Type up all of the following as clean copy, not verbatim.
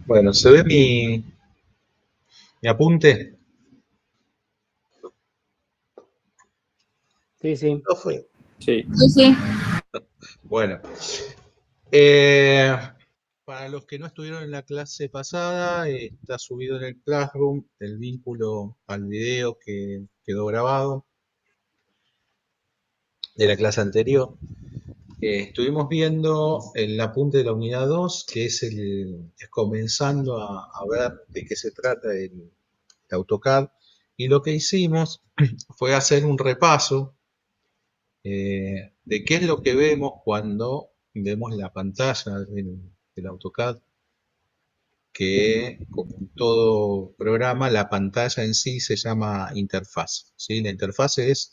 Bueno, ¿se ve mi apunte? Sí, sí. No fue. Sí. Sí, sí. Bueno, eh, para los que no estuvieron en la clase pasada, está subido en el Classroom el vínculo al video que quedó grabado de la clase anterior. Estuvimos viendo el apunte de la unidad 2, que es comenzando a ver de qué se trata el AutoCAD, y lo que hicimos fue hacer un repaso de qué es lo que vemos cuando vemos la pantalla del AutoCAD, que como en todo programa, la pantalla en sí se llama interfaz, ¿sí? La interfaz es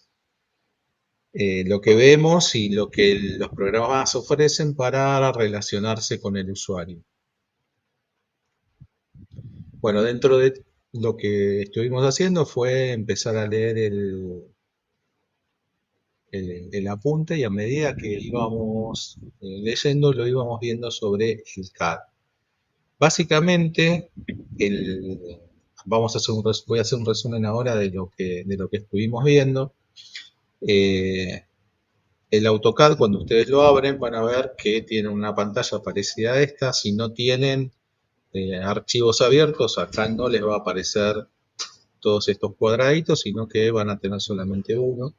lo que vemos y lo que los programas ofrecen para relacionarse con el usuario. Bueno, dentro de lo que estuvimos haciendo fue empezar a leer el apunte, y a medida que íbamos leyendo lo íbamos viendo sobre el CAD. Básicamente, voy a hacer un resumen ahora de lo que estuvimos viendo. Eh, el AutoCAD, cuando ustedes lo abren, van a ver que tiene una pantalla parecida a esta. Si no tienen archivos abiertos, acá no les va a aparecer todos estos cuadraditos, sino que van a tener solamente uno.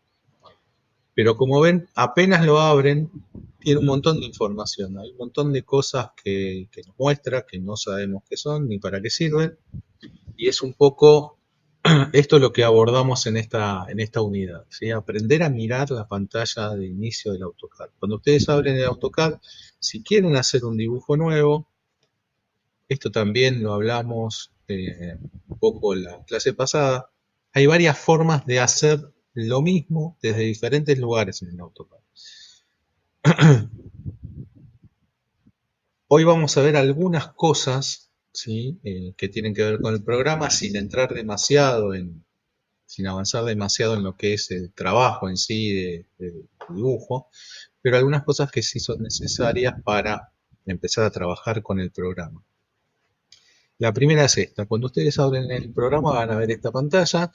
Pero como ven, apenas lo abren, tiene un montón de información. Hay un montón de cosas que nos muestra, que no sabemos qué son ni para qué sirven. Y es un poco esto lo que abordamos en esta unidad, ¿sí? Aprender a mirar la pantalla de inicio del AutoCAD. Cuando ustedes abren el AutoCAD, si quieren hacer un dibujo nuevo, esto también lo hablamos un poco en la clase pasada, hay varias formas de hacer lo mismo desde diferentes lugares en el AutoCAD. Hoy vamos a ver algunas cosas, ¿sí? Que tienen que ver con el programa sin entrar demasiado sin avanzar demasiado en lo que es el trabajo en sí de dibujo, pero algunas cosas que sí son necesarias para empezar a trabajar con el programa. La primera es esta: cuando ustedes abren el programa van a ver esta pantalla,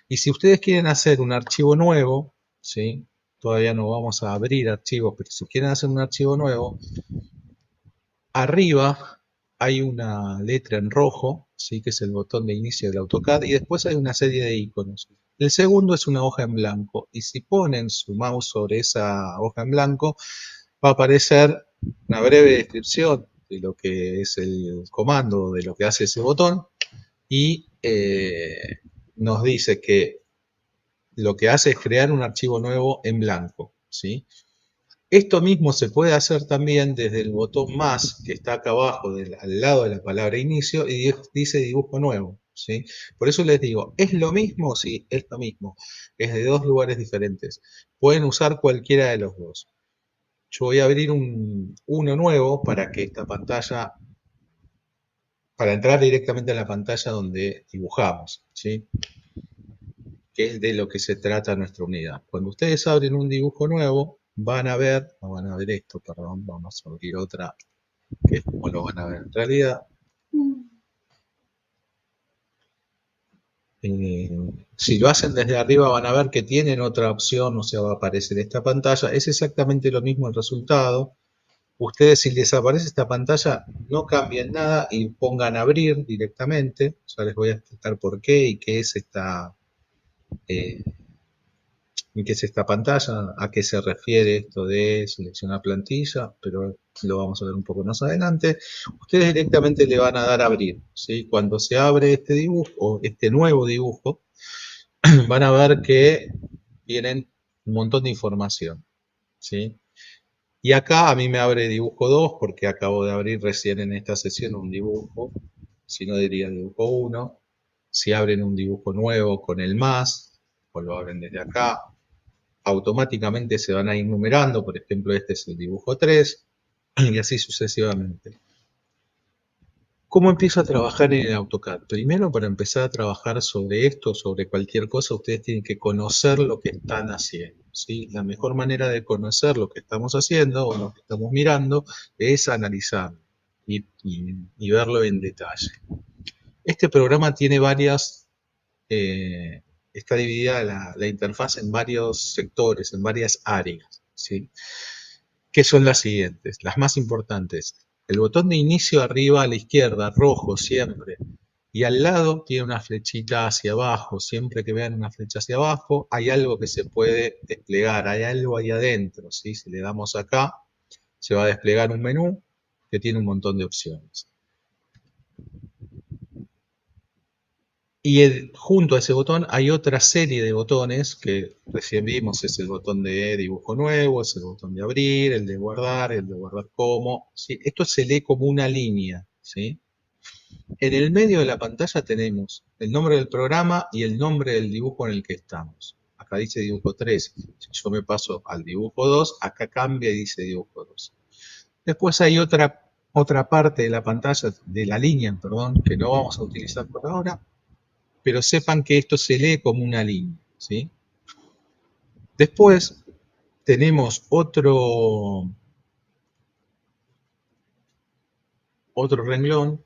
y si ustedes quieren hacer un archivo nuevo, ¿sí? Todavía no vamos a abrir archivos, pero si quieren hacer un archivo nuevo, arriba hay una letra en rojo, ¿sí? Que es el botón de inicio del AutoCAD, y después hay una serie de iconos. El segundo es una hoja en blanco, y si ponen su mouse sobre esa hoja en blanco, va a aparecer una breve descripción de lo que es el comando, de lo que hace ese botón, y nos dice que lo que hace es crear un archivo nuevo en blanco, ¿sí? Esto mismo se puede hacer también desde el botón más que está acá abajo, al lado de la palabra inicio, y dice dibujo nuevo, ¿sí? Por eso les digo, ¿es lo mismo? Sí, es lo mismo. Es de dos lugares diferentes. Pueden usar cualquiera de los dos. Yo voy a abrir uno nuevo para que esta pantalla, para entrar directamente a la pantalla donde dibujamos, ¿sí? Que es de lo que se trata nuestra unidad. Cuando ustedes abren un dibujo nuevo, van a ver esto, perdón, vamos a abrir otra, que es como lo van a ver en realidad. Eh, si lo hacen desde arriba van a ver que tienen otra opción, o sea, va a aparecer esta pantalla. Es exactamente lo mismo el resultado. Ustedes, si les aparece esta pantalla, no cambien nada y pongan abrir directamente. Ya les voy a explicar por qué y eh, qué es esta pantalla, a qué se refiere esto de seleccionar plantilla, pero lo vamos a ver un poco más adelante. Ustedes directamente le van a dar a abrir, ¿sí? Cuando se abre este dibujo, este nuevo dibujo, van a ver que tienen un montón de información, ¿sí? Y acá a mí me abre dibujo 2 porque acabo de abrir recién en esta sesión un dibujo, si no diría dibujo 1. Si abren un dibujo nuevo con el más, pues lo abren desde acá, automáticamente se van a ir numerando. Por ejemplo, este es el dibujo 3 y así sucesivamente. ¿Cómo empiezo a trabajar en el AutoCAD? Primero, para empezar a trabajar sobre esto, sobre cualquier cosa, ustedes tienen que conocer lo que están haciendo, ¿sí? La mejor manera de conocer lo que estamos haciendo o lo que estamos mirando es analizarlo. y verlo en detalle. Este programa tiene varias, está dividida la interfaz en varios sectores, en varias áreas, ¿sí? Que son las siguientes, las más importantes. El botón de inicio arriba a la izquierda, rojo siempre, y al lado tiene una flechita hacia abajo. Siempre que vean una flecha hacia abajo, hay algo que se puede desplegar, hay algo ahí adentro, ¿sí? Si le damos acá, se va a desplegar un menú que tiene un montón de opciones. Y junto a ese botón hay otra serie de botones que recién vimos, es el botón de dibujo nuevo, es el botón de abrir, el de guardar como, ¿sí? Esto se lee como una línea, ¿sí? En el medio de la pantalla tenemos el nombre del programa y el nombre del dibujo en el que estamos. Acá dice dibujo 3. Si yo me paso al dibujo 2, acá cambia y dice dibujo 2. Después hay otra parte de la pantalla, de la línea, perdón, que no vamos a utilizar por ahora, pero sepan que esto se lee como una línea, ¿sí? Después tenemos otro renglón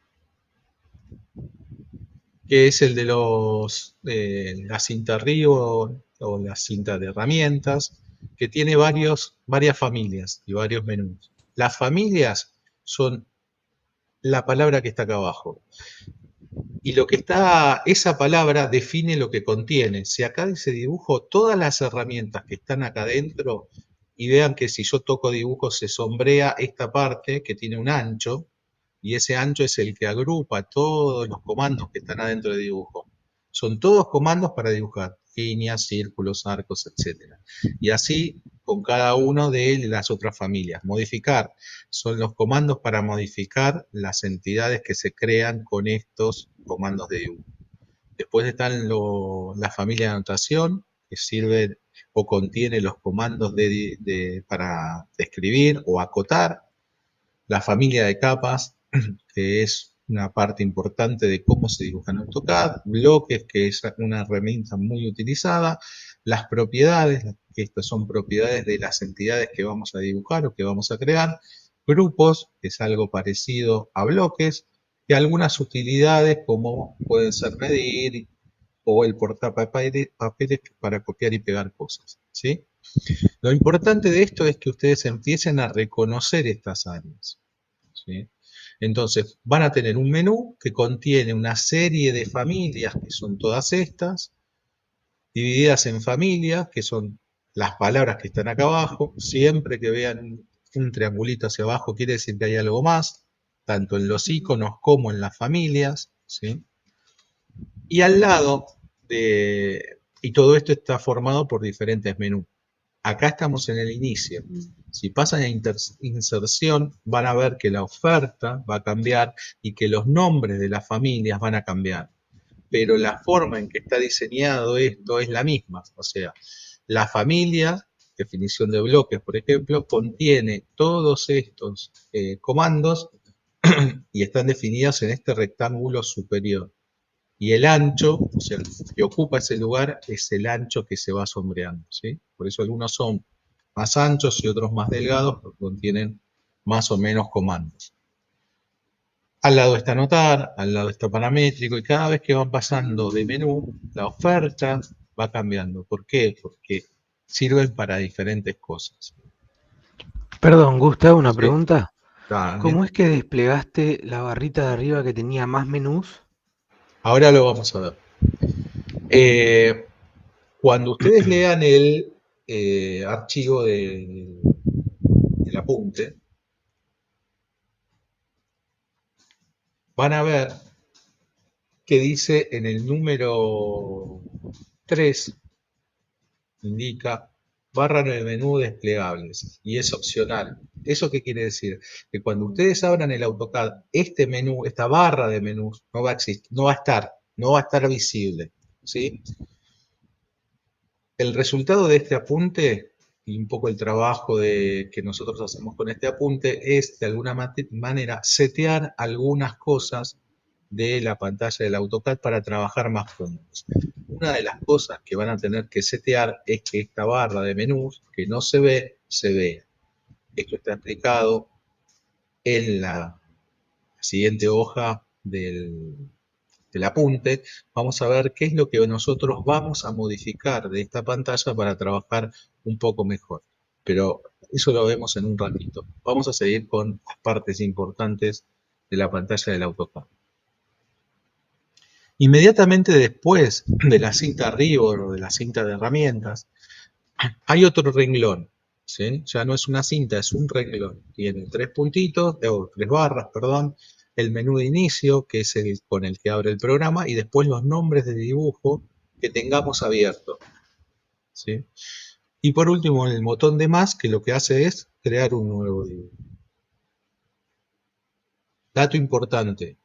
que es el de la cinta arriba o la cinta de herramientas, que tiene varias familias y varios menús. Las familias son la palabra que está acá abajo. Y esa palabra define lo que contiene. Si acá dice dibujo, todas las herramientas que están acá adentro, y vean que si yo toco dibujo se sombrea esta parte que tiene un ancho, y ese ancho es el que agrupa todos los comandos que están adentro de dibujo. Son todos comandos para dibujar, líneas, círculos, arcos, etc. Y así con cada uno de las otras familias. Modificar son los comandos para modificar las entidades que se crean con estos comandos de dibujo. Después están la familia de anotación, que sirve o contiene los comandos para describir o acotar. La familia de capas, que es una parte importante de cómo se dibuja en AutoCAD, bloques, que es una herramienta muy utilizada, las propiedades, que estas son propiedades de las entidades que vamos a dibujar o que vamos a crear, grupos, que es algo parecido a bloques, y algunas utilidades como pueden ser medir o el portapapeles para copiar y pegar cosas, ¿sí? Lo importante de esto es que ustedes empiecen a reconocer estas áreas, ¿sí? Entonces, van a tener un menú que contiene una serie de familias, que son todas estas, divididas en familias, que son las palabras que están acá abajo. Siempre que vean un triangulito hacia abajo, quiere decir que hay algo más, tanto en los iconos como en las familias, ¿sí? Y al lado y todo esto está formado por diferentes menús. Acá estamos en el inicio. Si pasan a inserción, van a ver que la oferta va a cambiar y que los nombres de las familias van a cambiar. Pero la forma en que está diseñado esto es la misma. O sea, la familia, definición de bloques, por ejemplo, contiene todos estos comandos y están definidos en este rectángulo superior. Y el ancho, o sea, el que ocupa ese lugar, es el ancho que se va sombreando, ¿sí? Por eso algunos son más anchos y otros más delgados, porque contienen más o menos comandos. Al lado está anotar, al lado está paramétrico, y cada vez que van pasando de menú, la oferta va cambiando. ¿Por qué? Porque sirven para diferentes cosas. Perdón, Gustavo, una ¿Sí? pregunta. Dale. ¿Cómo es que desplegaste la barrita de arriba que tenía más menús? Ahora lo vamos a ver. Eh, Cuando ustedes lean el archivo del apunte, van a ver que dice en el número 3 indica barra de menú desplegables y es opcional. ¿Eso qué quiere decir? Que cuando ustedes abran el AutoCAD, este menú, esta barra de menús no va a existir, no va a estar visible, ¿sí? El resultado de este apunte y un poco el trabajo que nosotros hacemos con este apunte es de alguna manera setear algunas cosas de la pantalla del AutoCAD para trabajar más juntos. Una de las cosas que van a tener que setear es que esta barra de menús que no se ve, se vea. Esto está explicado en siguiente hoja del apunte, vamos a ver qué es lo que nosotros vamos a modificar de esta pantalla para trabajar un poco mejor. Pero eso lo vemos en un ratito. Vamos a seguir con las partes importantes de la pantalla del AutoCAD. Inmediatamente después de la cinta Ribbon o de la cinta de herramientas, hay otro renglón, ¿sí? Ya no es una cinta, es un renglón. Tiene tres puntitos, o tres barras, perdón, el menú de inicio, que es el con el que abre el programa, y después los nombres de dibujo que tengamos abierto, ¿sí? Y por último, el botón de más, que lo que hace es crear un nuevo dibujo. Dato importante,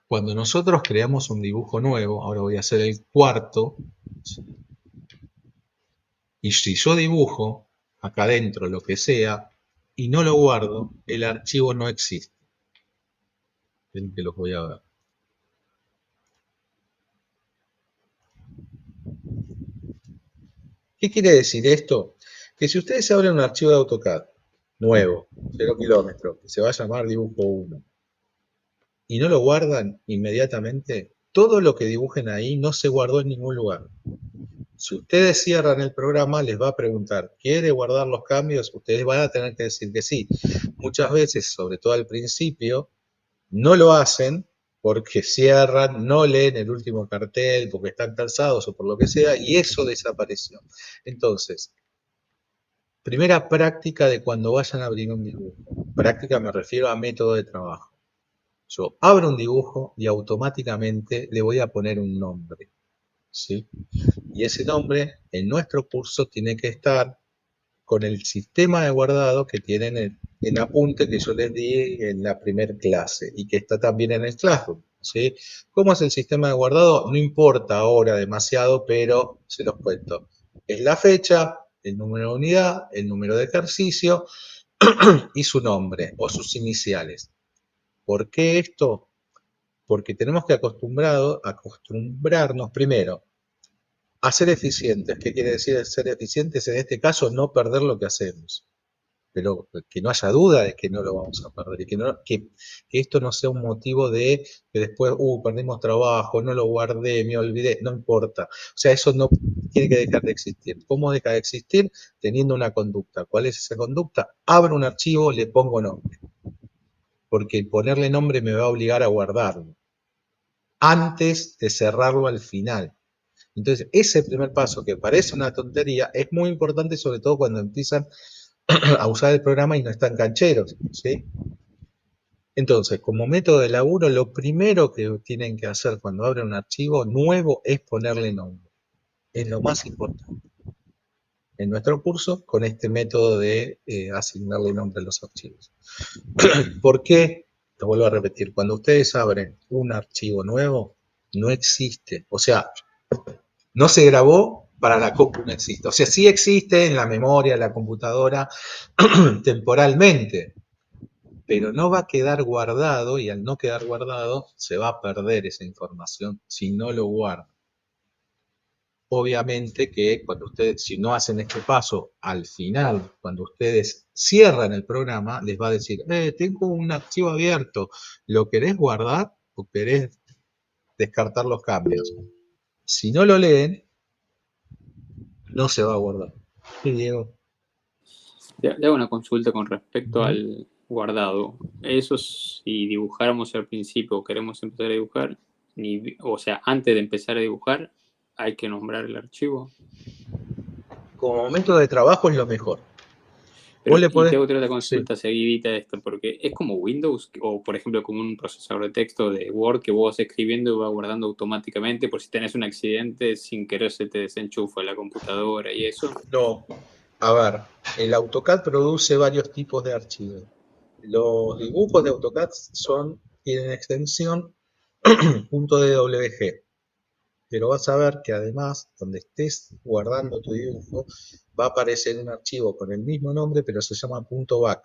cuando nosotros creamos un dibujo nuevo, ahora voy a hacer el cuarto, ¿sí? Y si yo dibujo acá adentro lo que sea y no lo guardo, el archivo no existe. Ven que los voy a ver. ¿Qué quiere decir esto? Que si ustedes abren un archivo de AutoCAD nuevo, 0 kilómetros, que se va a llamar dibujo 1, y no lo guardan inmediatamente, todo lo que dibujen ahí no se guardó en ningún lugar. Si ustedes cierran el programa, les va a preguntar, ¿quiere guardar los cambios? Ustedes van a tener que decir que sí. Muchas veces, sobre todo al principio, no lo hacen porque cierran, no leen el último cartel, porque están cansados o por lo que sea, y eso desapareció. Entonces, primera práctica de cuando vayan a abrir un dibujo. Práctica me refiero a método de trabajo. Yo abro un dibujo y automáticamente le voy a poner un nombre, ¿sí? Y ese nombre en nuestro curso tiene que estar con el sistema de guardado que tienen en apunte que yo les di en la primer clase y que está también en el Classroom, ¿sí? ¿Cómo es el sistema de guardado? No importa ahora demasiado, pero se los cuento. Es la fecha, el número de unidad, el número de ejercicio y su nombre o sus iniciales. ¿Por qué esto? Porque tenemos que acostumbrarnos primero a ser eficientes. ¿Qué quiere decir ser eficientes? En este caso, no perder lo que hacemos, pero que no haya duda de que no lo vamos a perder y que esto no sea un motivo de que después, perdimos trabajo, no lo guardé, me olvidé, no importa. O sea, eso no tiene que dejar de existir. ¿Cómo deja de existir? Teniendo una conducta. ¿Cuál es esa conducta? Abro un archivo, le pongo nombre, porque ponerle nombre me va a obligar a guardarlo antes de cerrarlo al final. Entonces, ese primer paso, que parece una tontería, es muy importante, sobre todo cuando empiezan a usar el programa y no están cancheros, ¿sí? Entonces, como método de laburo, lo primero que tienen que hacer cuando abren un archivo nuevo es ponerle nombre. Es lo más importante. En nuestro curso, con este método de asignarle nombre a los archivos. ¿Por qué? Lo vuelvo a repetir. Cuando ustedes abren un archivo nuevo, no existe. O sea, no se grabó para la compu, no existe. O sea, sí existe en la memoria, en la computadora, temporalmente, pero no va a quedar guardado y al no quedar guardado se va a perder esa información si no lo guardan. Obviamente que cuando ustedes, si no hacen este paso al final, cuando ustedes cierran el programa, les va a decir, tengo un archivo abierto, ¿lo querés guardar o querés descartar los cambios? Si no lo leen, no se va a guardar. Sí, Diego. Le hago una consulta con respecto Ujú. al guardado. Eso si dibujáramos al principio, queremos empezar a dibujar, o sea, antes de empezar a dibujar, hay que nombrar el archivo. Como método de trabajo es lo mejor. Vos Pero, le y te podés, hago otra sí, consulta seguidita de esto, porque es como Windows, o por ejemplo como un procesador de texto de Word que vos vas escribiendo y va guardando automáticamente por si tenés un accidente sin querer se te desenchufa la computadora y eso. no, a ver, el AutoCAD produce varios tipos de archivos. Los dibujos de AutoCAD tienen extensión .dwg, pero vas a ver que además, donde estés guardando tu dibujo, va a aparecer un archivo con el mismo nombre, pero se llama .back.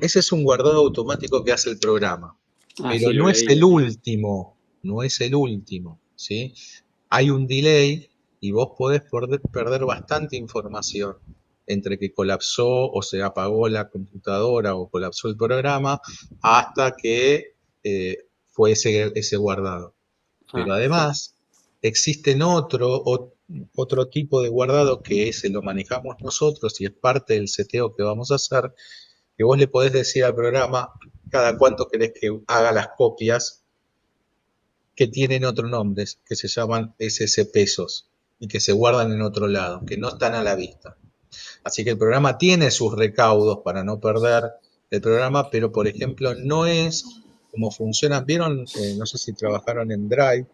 Ese es un guardado automático que hace el programa, Ah, pero sí, lo no es leí, el lo leí. último, no es el último, ¿sí? Hay un delay y vos podés perder bastante información entre que colapsó o se apagó la computadora o colapsó el programa hasta que fue ese guardado. Pero Perfecto. además existen otro tipo de guardado que ese lo manejamos nosotros y es parte del seteo que vamos a hacer, que vos le podés decir al programa cada cuánto querés que haga las copias que tienen otro nombre, que se llaman pesos y que se guardan en otro lado, que no están a la vista. Así que el programa tiene sus recaudos para no perder el programa, pero por ejemplo no es como funcionan. ¿Vieron? No sé si trabajaron en Drive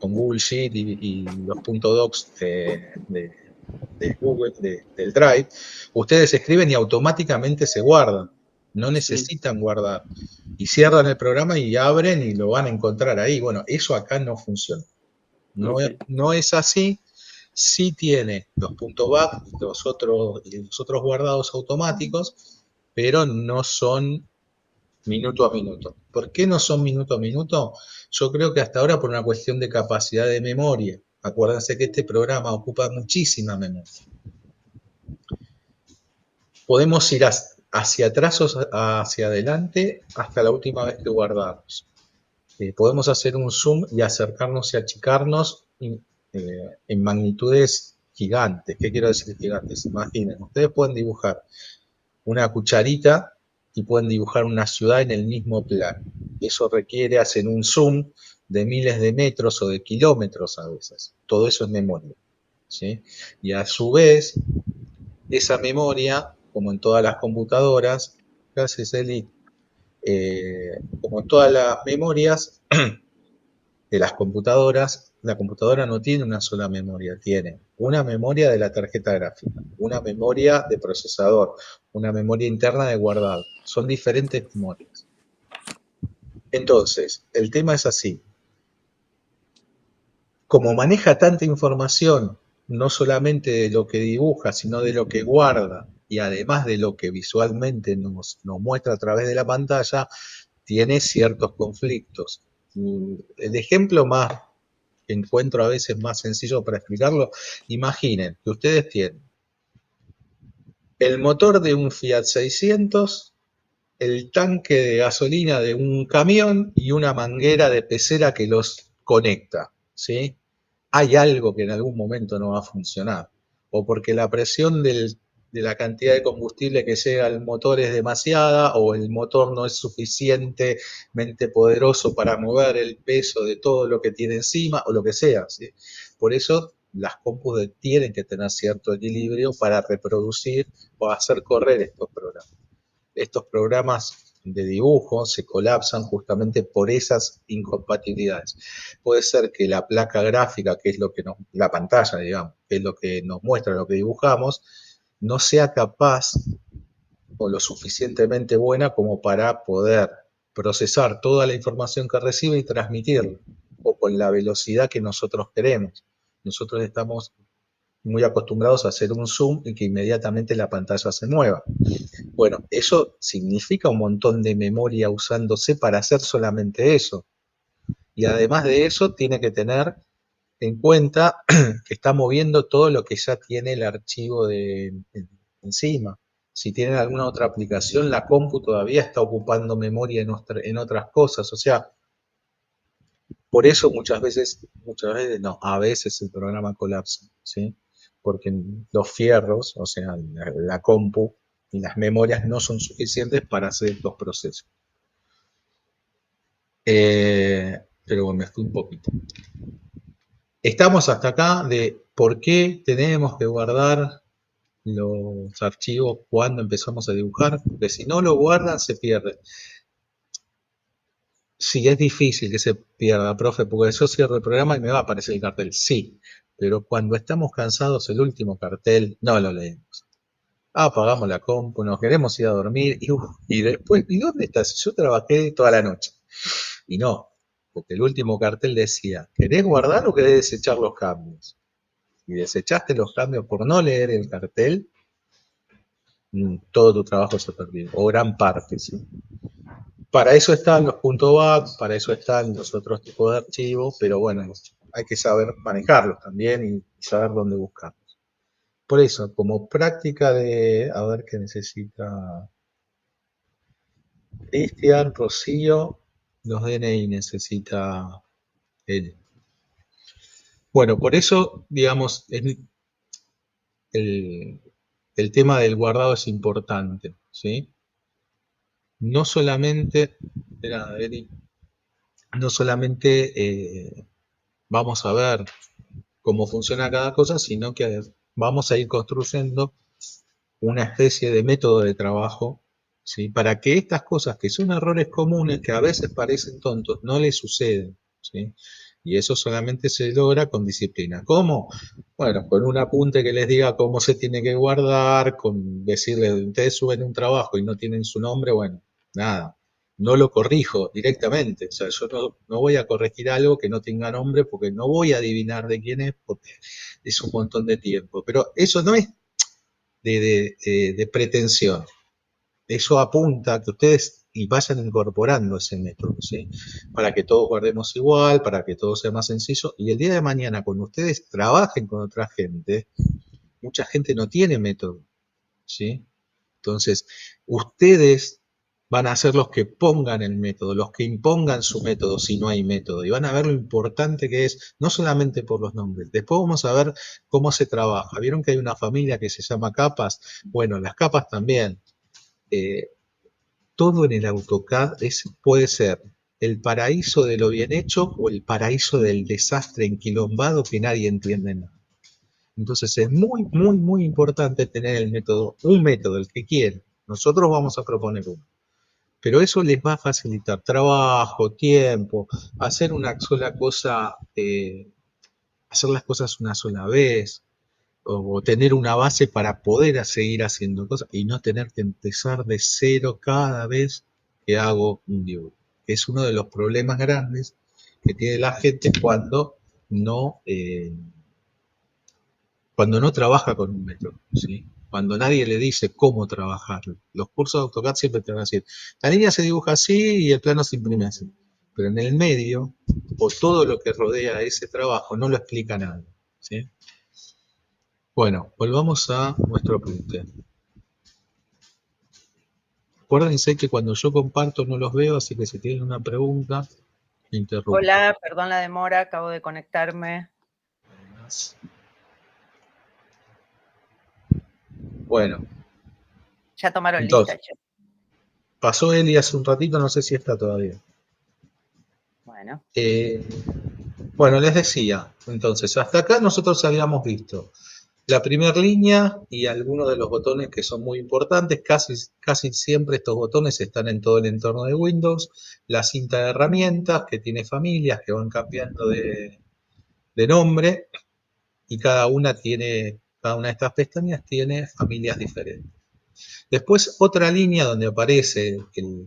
con Google Sheet y los .docs de Google, del Drive. Ustedes escriben y automáticamente se guardan. No Sí, necesitan guardar. Y cierran el programa y abren y lo van a encontrar ahí. Bueno, eso acá no funciona. No, ok. no es así. Sí tiene los .back, los otros guardados automáticos, pero no son minuto a minuto. ¿Por qué no son minuto a minuto? Yo creo que hasta ahora por una cuestión de capacidad de memoria. Acuérdense que este programa ocupa muchísima memoria. Podemos ir hacia atrás o hacia adelante hasta la última vez que guardamos. Podemos hacer un zoom y acercarnos y achicarnos en magnitudes gigantes. ¿Qué quiero decir gigantes? Imaginen, ustedes pueden dibujar una cucharita y pueden dibujar una ciudad en el mismo plano. Eso requiere hacer un zoom de miles de metros o de kilómetros a veces. Todo eso es memoria, ¿sí? Y a su vez, esa memoria, como en todas las computadoras, gracias Eli, como en todas las memorias, de las computadoras, la computadora no tiene una sola memoria, tiene una memoria de la tarjeta gráfica, una memoria de procesador, una memoria interna de guardado. Son diferentes memorias. Entonces, el tema es así. Como maneja tanta información, no solamente de lo que dibuja, sino de lo que guarda, y además de lo que visualmente nos muestra a través de la pantalla, tiene ciertos conflictos. El ejemplo más que encuentro a veces más sencillo para explicarlo, imaginen que ustedes tienen el motor de un Fiat 600, el tanque de gasolina de un camión y una manguera de pecera que los conecta, ¿sí? Hay algo que en algún momento no va a funcionar, o porque la presión de la cantidad de combustible que llega al motor es demasiada, o el motor no es suficientemente poderoso para mover el peso de todo lo que tiene encima, o lo que sea, ¿sí? Por eso las compus tienen que tener cierto equilibrio para reproducir o hacer correr estos programas de dibujo se colapsan justamente por esas incompatibilidades. Puede ser que la placa gráfica, que es lo que la pantalla, digamos, que es lo que nos muestra lo que dibujamos, no sea capaz o lo suficientemente buena como para poder procesar toda la información que recibe y transmitirla, o con la velocidad que nosotros queremos. Nosotros estamos muy acostumbrados a hacer un zoom y que inmediatamente la pantalla se mueva. Bueno, eso significa un montón de memoria usándose para hacer solamente eso. Y además de eso, tiene que tener en cuenta que está moviendo todo lo que ya tiene el archivo encima. Si tienen alguna otra aplicación, la compu todavía está ocupando memoria en otras cosas. O sea, por eso muchas veces no, a veces el programa colapsa, ¿sí? Porque los fierros, o sea, la compu y las memorias no son suficientes para hacer estos procesos. Pero bueno, me fui un poquito. Estamos hasta acá de por qué tenemos que guardar los archivos cuando empezamos a dibujar, porque si no lo guardan se pierde. Sí, es difícil que se pierda, profe, porque yo cierro el programa y me va a aparecer el cartel. Sí, pero cuando estamos cansados, el último cartel no lo leemos. Apagamos la compu, nos queremos ir a dormir y después, ¿y dónde estás? Yo trabajé toda la noche. Y no, porque el último cartel decía, ¿querés guardar o querés desechar los cambios? Y desechaste los cambios por no leer el cartel, todo tu trabajo se perdió, o gran parte, ¿sí? Para eso están los .back, para eso están los otros tipos de archivos, pero bueno, hay que saber manejarlos también y saber dónde buscarlos. Por eso, como práctica a ver qué necesita Cristian, Rocío, Los DNI necesita él. Bueno, por eso, digamos, el, el tema del guardado es importante, ¿sí? No solamente, espera, Eri, no solamente vamos a ver cómo funciona cada cosa, sino que vamos a ir construyendo una especie de método de trabajo, ¿sí? Para que estas cosas que son errores comunes, que a veces parecen tontos, no les suceden, ¿sí? Y eso solamente se logra con disciplina. ¿Cómo? Bueno, con un apunte que les diga cómo se tiene que guardar, con decirles, ustedes suben un trabajo y no tienen su nombre, bueno, nada, no lo corrijo directamente. O sea, yo no voy a corregir algo que no tenga nombre porque no voy a adivinar de quién es porque es un montón de tiempo. Pero eso no es de pretensión. Eso apunta a que ustedes y vayan incorporando ese método, ¿sí? Para que todos guardemos igual, para que todo sea más sencillo. Y el día de mañana, cuando ustedes trabajen con otra gente, mucha gente no tiene método, ¿sí? Entonces, ustedes van a ser los que pongan el método, los que impongan su método si no hay método. Y van a ver lo importante que es, no solamente por los nombres. Después vamos a ver cómo se trabaja. ¿Vieron que hay una familia que se llama capas? Bueno, las capas también. Eh, Todo en el AutoCAD puede ser el paraíso de lo bien hecho o el paraíso del desastre enquilombado que nadie entiende nada. Entonces es muy, muy, muy importante tener el método, un método, el que quiera. Nosotros vamos a proponer uno. Pero eso les va a facilitar trabajo, tiempo, hacer una sola cosa, hacer las cosas una sola vez, o tener una base para poder seguir haciendo cosas y no tener que empezar de cero cada vez que hago un dibujo. Es uno de los problemas grandes que tiene la gente no, eh, cuando no trabaja con un método, ¿sí? Cuando nadie le dice cómo trabajar. Los cursos de AutoCAD siempre te van a decir, la línea se dibuja así y el plano se imprime así. Pero en el medio, o todo lo que rodea ese trabajo, no lo explica nada, ¿sí? Bueno, volvamos a nuestro apunte. Acuérdense que cuando yo comparto no los veo, así que si tienen una pregunta, me interrumpen. Hola, perdón la demora, acabo de conectarme. Bueno, Ya tomaron entonces, lista. pasó Eli hace un ratito, no sé si está todavía. Bueno. Bueno, les decía, entonces, hasta acá nosotros habíamos visto la primera línea y algunos de los botones que son muy importantes. Casi siempre estos botones están en todo el entorno de Windows. La cinta de herramientas que tiene familias que van cambiando de nombre y cada una de estas pestañas tiene familias diferentes. Después otra línea donde aparece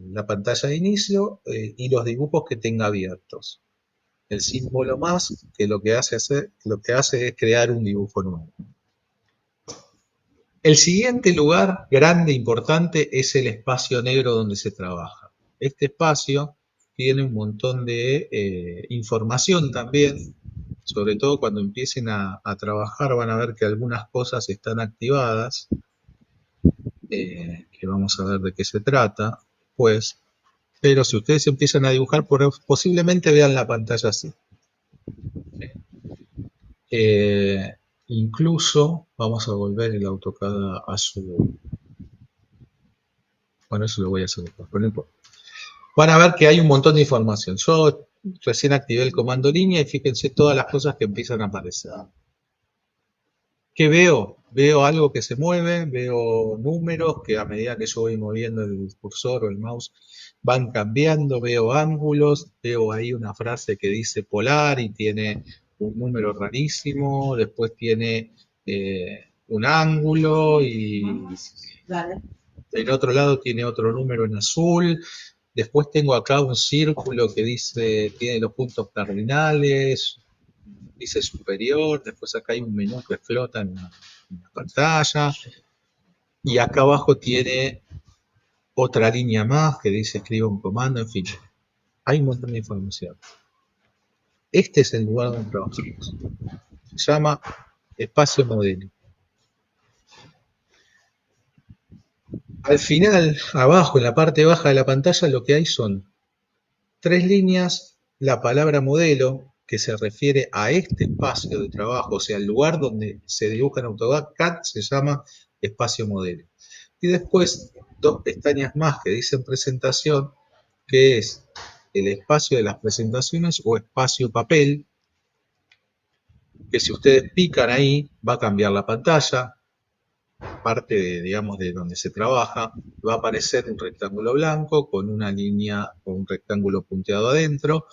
la pantalla de inicio y los dibujos que tenga abiertos. El símbolo más que lo que hace es crear un dibujo nuevo. El siguiente lugar grande e importante es el espacio negro donde se trabaja. Este espacio tiene un montón de información también, sobre todo cuando empiecen a trabajar van a ver que algunas cosas están activadas, que vamos a ver de qué se trata, pues, pero si ustedes empiezan a dibujar, posiblemente vean la pantalla así. Incluso, vamos a volver el AutoCAD a su... Bueno, eso lo voy a hacer después, pero no importa. Van a ver que hay un montón de información. Yo recién activé el comando línea y fíjense todas las cosas que empiezan a aparecer. ¿Qué veo? Veo algo que se mueve, veo números que a medida que yo voy moviendo el cursor o el mouse van cambiando, veo ángulos, veo ahí una frase que dice polar y tiene un número rarísimo, después tiene un ángulo y del otro lado tiene otro número en azul. Después tengo acá un círculo que tiene los puntos cardinales, dice superior, después acá hay un menú que flota en la pantalla, y acá abajo tiene otra línea más que dice escriba un comando, en fin, hay un montón de información. Este es el lugar donde trabajamos. Se llama espacio modelo. Al final, abajo, en la parte baja de la pantalla, lo que hay son 3 líneas, la palabra modelo, que se refiere a este espacio de trabajo, o sea, el lugar donde se dibuja en AutoCAD se llama espacio modelo. Y después 2 pestañas más que dicen presentación, que es el espacio de las presentaciones o espacio papel, que si ustedes pican ahí va a cambiar la pantalla, parte de, digamos, de donde se trabaja, va a aparecer un rectángulo blanco con una línea o un rectángulo punteado adentro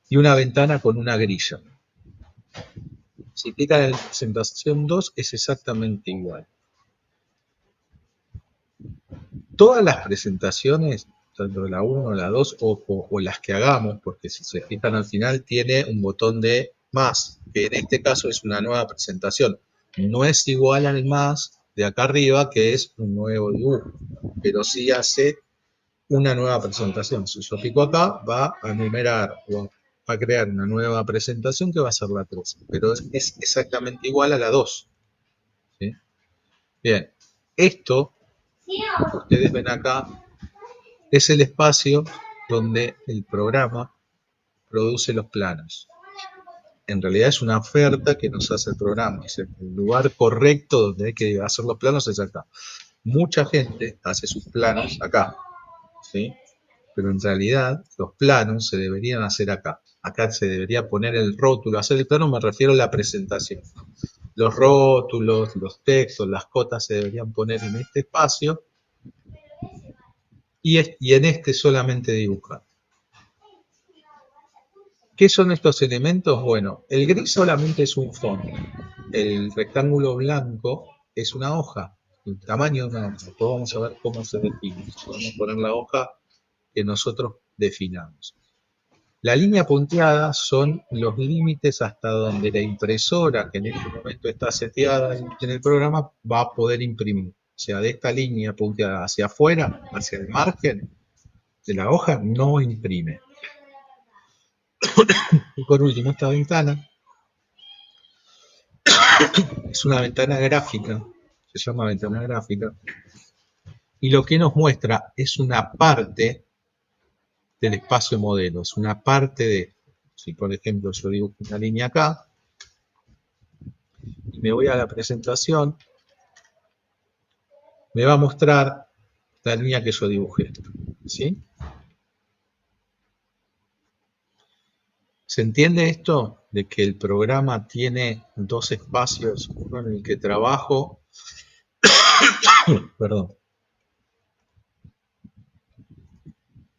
y una ventana con una grilla. Si pican en la presentación 2 es exactamente igual. Todas las presentaciones, tanto la 1, la 2 o las que hagamos, porque si se fijan al final tiene un botón de más, que en este caso es una nueva presentación. No es igual al más de acá arriba, que es un nuevo dibujo, pero sí hace una nueva presentación. Si yo pico acá, va a enumerar o va a crear una nueva presentación que va a ser la 3, pero es exactamente igual a la 2. ¿Sí? Bien, esto que ustedes ven acá es el espacio donde el programa produce los planos. En realidad es una oferta que nos hace el programa. Es el lugar correcto donde hay que hacer los planos es acá. Mucha gente hace sus planos acá, ¿sí? Pero en realidad los planos se deberían hacer acá. Acá se debería poner el rótulo. Hacer el plano me refiero a la presentación. Los rótulos, los textos, las cotas se deberían poner en este espacio y en este solamente dibujar. ¿Qué son estos elementos? Bueno, el gris solamente es un fondo. El rectángulo blanco es una hoja, el tamaño de una hoja. Después vamos a ver cómo se define. Podemos poner la hoja que nosotros definamos. La línea punteada son los límites hasta donde la impresora, que en este momento está seteada en el programa, va a poder imprimir. O sea, de esta línea punteada hacia afuera, hacia el margen de la hoja, no imprime. Y por último, esta ventana es una ventana gráfica, se llama ventana gráfica, y lo que nos muestra es una parte del espacio modelo, es una parte de, si por ejemplo yo dibujo una línea acá, y me voy a la presentación, me va a mostrar la línea que yo dibujé, ¿sí? ¿Se entiende esto? De que el programa tiene 2 espacios, uno en el que trabajo, perdón,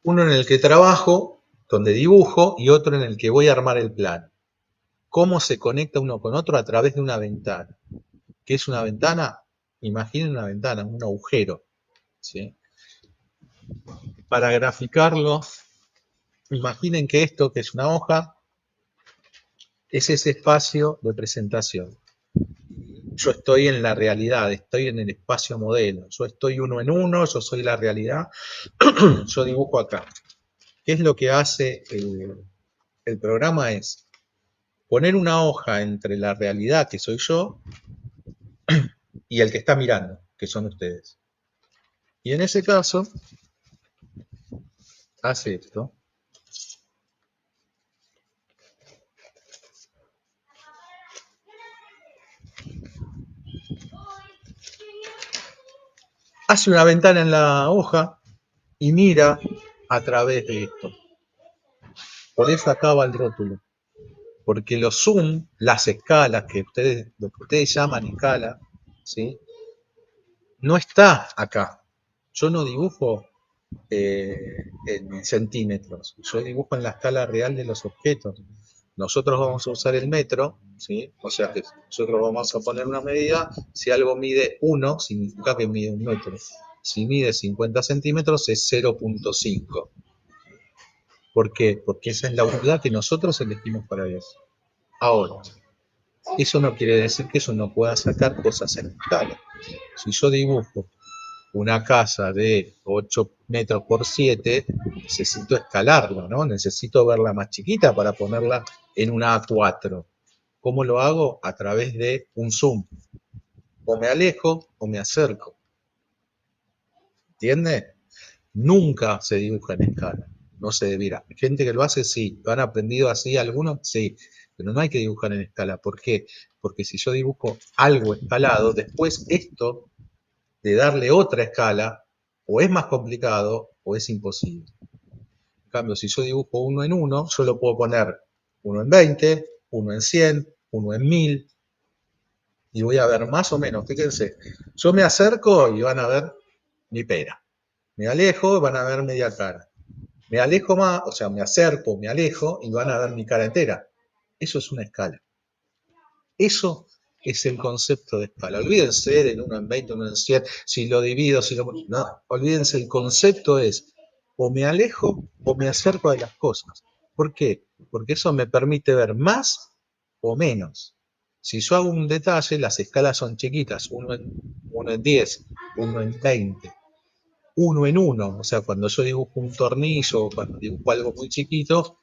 uno en el que trabajo, donde dibujo, y otro en el que voy a armar el plano. ¿Cómo se conecta uno con otro? A través de una ventana. ¿Qué es una ventana? Imaginen una ventana, un agujero, ¿sí? Para graficarlo, imaginen que esto, que es una hoja, es ese espacio de presentación. Yo estoy en la realidad, estoy en el espacio modelo. Yo estoy uno en uno, yo soy la realidad. Yo dibujo acá. ¿Qué es lo que hace el programa? Es poner una hoja entre la realidad, que soy yo, y el que está mirando, que son ustedes. Y en ese caso, hace esto. Hace una ventana en la hoja y mira a través de esto. Por eso acaba el rótulo. Porque los zoom, las escalas, lo que ustedes llaman escala, ¿sí? No está acá. Yo no dibujo en centímetros. Yo dibujo en la escala real de los objetos. Nosotros vamos a usar el metro, ¿sí? O sea que nosotros vamos a poner una medida. Si algo mide 1, significa que mide 1 metro. Si mide 50 centímetros es 0.5. ¿Por qué? Porque esa es la unidad que nosotros elegimos para eso. Ahora, eso no quiere decir que yo no pueda sacar cosas en escala. Si yo dibujo una casa de 8 metros por 7, necesito escalarlo, ¿no? Necesito verla más chiquita para ponerla en una A4. ¿Cómo lo hago? A través de un zoom. O me alejo o me acerco. ¿Entiende? Nunca se dibuja en escala. no se debiera. Gente que lo hace, sí. ¿Lo han aprendido así algunos? Sí. Pero no hay que dibujar en escala. ¿Por qué? Porque si yo dibujo algo escalado, después esto de darle otra escala, o es más complicado o es imposible. En cambio, si yo dibujo uno en uno, yo lo puedo poner uno en 20, uno en 100, uno en 1000, y voy a ver más o menos, fíjense, yo me acerco y van a ver mi pera. Me alejo y van a ver media cara. Me alejo más, o sea, me acerco, me alejo y van a ver mi cara entera. Eso es una escala. Eso es el concepto de escala. Olvídense del 1 en 20, 1 en 100, si lo divido, si lo... No, olvídense, el concepto es o me alejo o me acerco de las cosas. ¿Por qué? Porque eso me permite ver más o menos. Si yo hago un detalle, las escalas son chiquitas, 1 en 10, 1 en 20, 1 en 1. O sea, cuando yo dibujo un tornillo o cuando dibujo algo muy chiquito,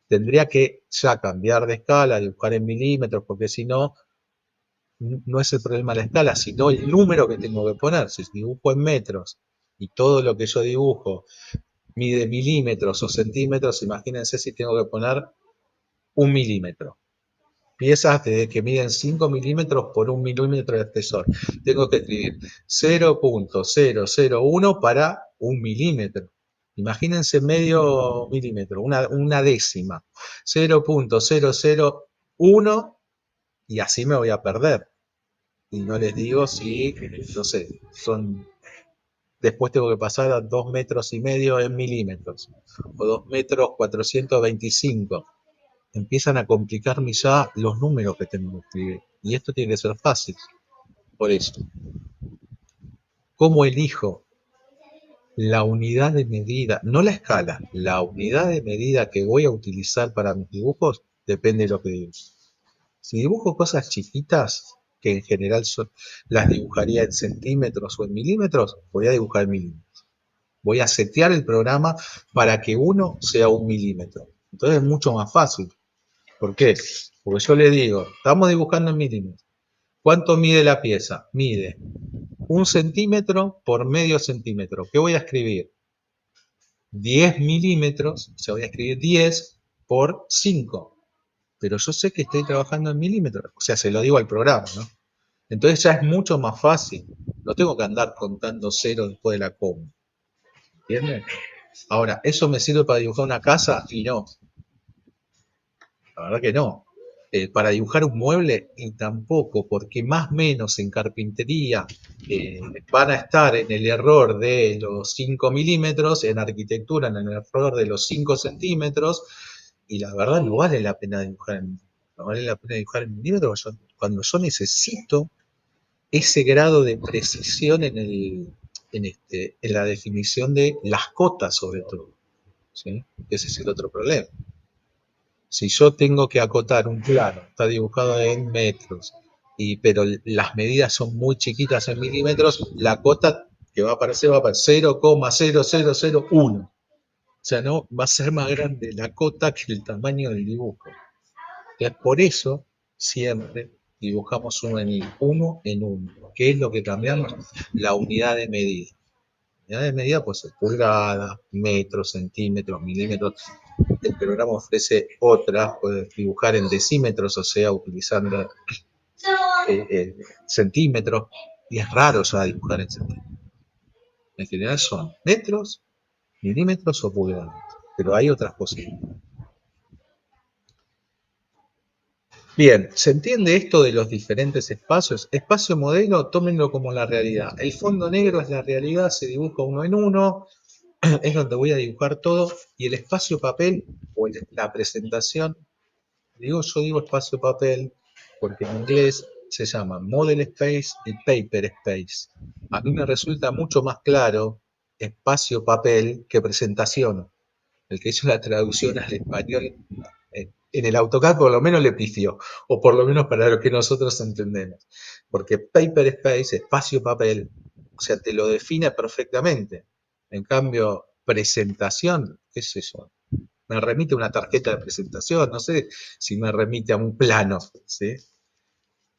tendría que ya cambiar de escala, dibujar en milímetros, porque si no, no es el problema la escala, sino el número que tengo que poner. Si dibujo en metros y todo lo que yo dibujo mide milímetros o centímetros, imagínense si tengo que poner 1 milímetro. Piezas que miden 5 milímetros por 1 milímetro de espesor. Tengo que escribir 0.001 para 1 milímetro. Imagínense medio milímetro, una décima. 0.001 y así me voy a perder. Y no les digo si, no sé, después tengo que pasar a 2,5 metros en milímetros, o 2 metros 425. Empiezan a complicarme ya los números que tengo que escribir. Y esto tiene que ser fácil. Por eso, ¿cómo elijo la unidad de medida? No la escala, la unidad de medida que voy a utilizar para mis dibujos depende de lo que dibujo. Si dibujo cosas chiquitas, que en general las dibujaría en centímetros o en milímetros, voy a dibujar en milímetros. Voy a setear el programa para que uno sea 1 milímetro. Entonces es mucho más fácil. ¿Por qué? Porque yo le digo, estamos dibujando en milímetros. ¿Cuánto mide la pieza? Mide 1 centímetro por medio centímetro. ¿Qué voy a escribir? 10 milímetros, o sea, voy a escribir 10 por 5. Pero yo sé que estoy trabajando en milímetros. O sea, se lo digo al programa, ¿no? Entonces ya es mucho más fácil. No tengo que andar contando cero después de la coma. ¿Entienden? Ahora, ¿eso me sirve para dibujar una casa? Y no. La verdad que no. Para dibujar un mueble, y tampoco, porque más o menos en carpintería van a estar en el error de los 5 milímetros, en arquitectura en el error de los 5 centímetros, y la verdad no vale la pena dibujar no vale la pena dibujar en milímetros cuando yo necesito ese grado de precisión en la definición de las cotas, sobre todo. ¿Sí? Ese es el otro problema. Si yo tengo que acotar un plano, está dibujado en metros, pero las medidas son muy chiquitas en milímetros, la cota que va a aparecer 0,0001. O sea, no va a ser más grande la cota que el tamaño del dibujo. Entonces, por eso siempre dibujamos uno en uno. ¿Qué es lo que cambiamos? La unidad de medida. La unidad de medida pues es pulgadas, metros, centímetros, milímetros. El programa ofrece otra, puedes dibujar en decímetros, o sea, utilizando centímetros, y es raro ya dibujar en centímetros. En general son metros, milímetros o pulgadas, pero hay otras posibilidades. Bien, ¿se entiende esto de los diferentes espacios? Espacio modelo, tómenlo como la realidad. El fondo negro es la realidad, se dibuja uno en uno, es donde voy a dibujar todo, y el espacio papel o la presentación, yo digo espacio papel porque en inglés se llama Model Space y Paper Space. A mí me resulta mucho más claro espacio papel que presentación. El que hizo la traducción al español en el AutoCAD por lo menos le pifió, o por lo menos para lo que nosotros entendemos. Porque Paper Space, espacio papel, o sea, te lo define perfectamente. En cambio, presentación, ¿qué es eso? Me remite a una tarjeta de presentación, no sé si me remite a un plano, ¿sí?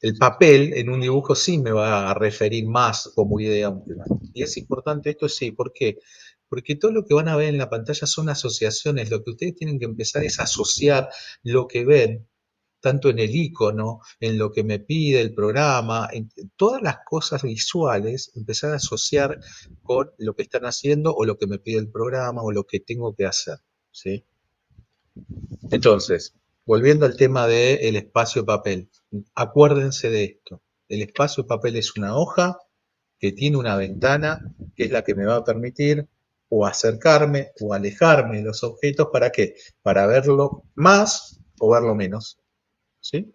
El papel en un dibujo sí me va a referir más como idea a un plano. Y es importante esto, sí, ¿por qué? Porque todo lo que van a ver en la pantalla son asociaciones. Lo que ustedes tienen que empezar es asociar lo que ven, tanto en el icono, en lo que me pide el programa, en todas las cosas visuales, empezar a asociar con lo que están haciendo o lo que me pide el programa o lo que tengo que hacer, ¿sí? Entonces, volviendo al tema del espacio papel, acuérdense de esto. El espacio papel es una hoja que tiene una ventana que es la que me va a permitir o acercarme o alejarme de los objetos. ¿Para qué? Para verlo más o verlo menos, ¿sí?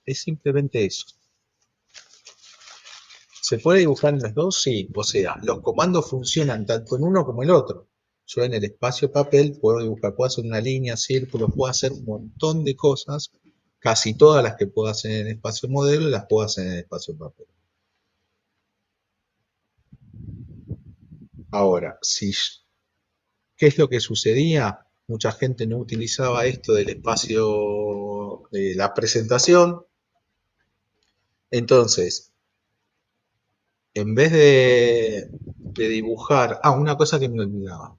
Es simplemente eso. ¿Se puede dibujar en los dos? Sí. O sea, los comandos funcionan tanto en uno como en el otro. Yo en el espacio papel puedo dibujar, puedo hacer una línea, círculo, puedo hacer un montón de cosas. Casi todas las que puedo hacer en el espacio modelo las puedo hacer en el espacio papel. Ahora, ¿qué es lo que sucedía? Mucha gente no utilizaba esto del espacio de la presentación. Entonces, en vez de dibujar... una cosa que me olvidaba.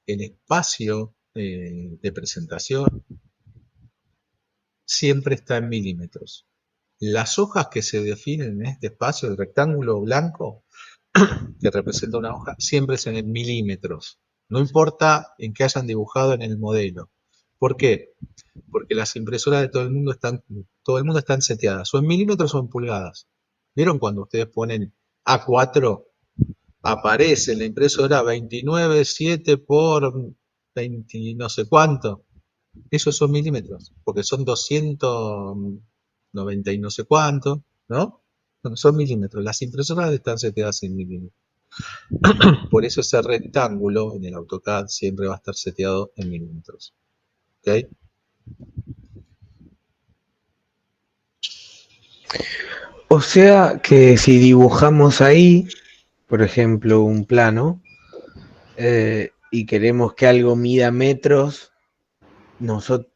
El espacio de presentación siempre está en milímetros. Las hojas que se definen en este espacio, el rectángulo blanco que representa una hoja, siempre es en milímetros. No importa en qué hayan dibujado en el modelo. ¿Por qué? Porque las impresoras de todo el mundo están seteadas, o en milímetros o en pulgadas. ¿Vieron cuando ustedes ponen A4? Aparece en la impresora 29,7 por 20 no sé cuánto. Esos son milímetros, porque son 290 y no sé cuánto, ¿no? No, son milímetros. Las impresoras están seteadas en milímetros. Por eso ese rectángulo en el AutoCAD siempre va a estar seteado en milímetros. ¿Ok? O sea que si dibujamos ahí, por ejemplo, un plano, y queremos que algo mida metros,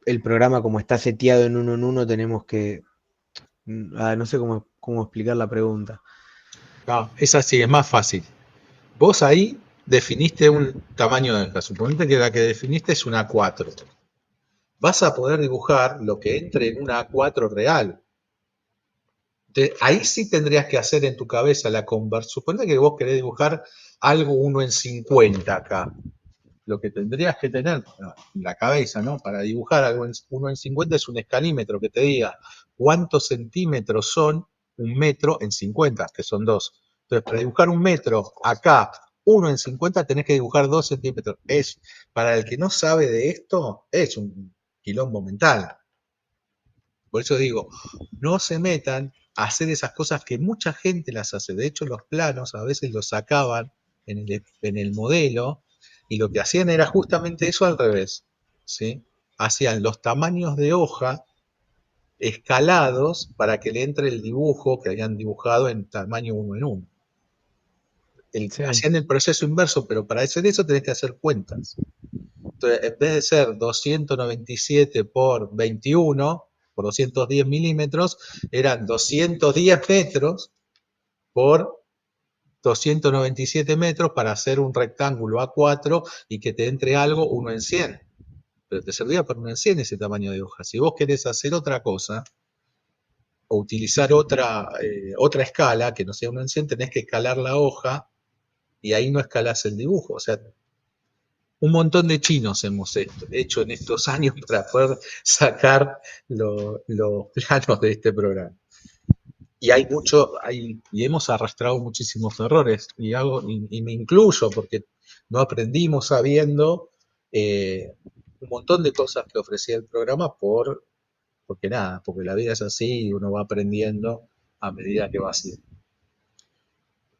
el programa como está seteado en uno tenemos que... no sé cómo explicar la pregunta. No, es así, es más fácil. Vos ahí definiste un tamaño de hoja. Suponete que la que definiste es una A4. Vas a poder dibujar lo que entre en una A4 real. Ahí sí tendrías que hacer en tu cabeza la conversión. Suponete que vos querés dibujar algo 1 en 50 acá. Lo que tendrías que tener en la cabeza, ¿no? Para dibujar algo 1 en 50 es un escalímetro que te diga cuántos centímetros son un metro en 50, que son 2. Entonces, para dibujar un metro acá, 1 en 50, tenés que dibujar 2 centímetros. Para el que no sabe de esto, es un quilombo mental. Por eso digo, no se metan a hacer esas cosas que mucha gente las hace. De hecho, los planos a veces los sacaban en el modelo y lo que hacían era justamente eso al revés, ¿sí? Hacían los tamaños de hoja escalados para que le entre el dibujo que habían dibujado en tamaño 1 en 1. Sí. Hacían el proceso inverso, pero para hacer eso tenés que hacer cuentas. Entonces, en vez de ser 297 por 21, por 210 milímetros, eran 210 metros por 297 metros para hacer un rectángulo A4 y que te entre algo 1 en 100. Pero te servía para 1 en 100 ese tamaño de hoja. Si vos querés hacer otra cosa o utilizar otra escala que no sea 1 en 100, tenés que escalar la hoja y ahí no escalás el dibujo. O sea, un montón de chinos hemos hecho en estos años para poder sacar los planos de este programa. Y y hemos arrastrado muchísimos errores, y me incluyo, porque no aprendimos sabiendo un montón de cosas que ofrecía el programa porque la vida es así y uno va aprendiendo a medida que va haciendo.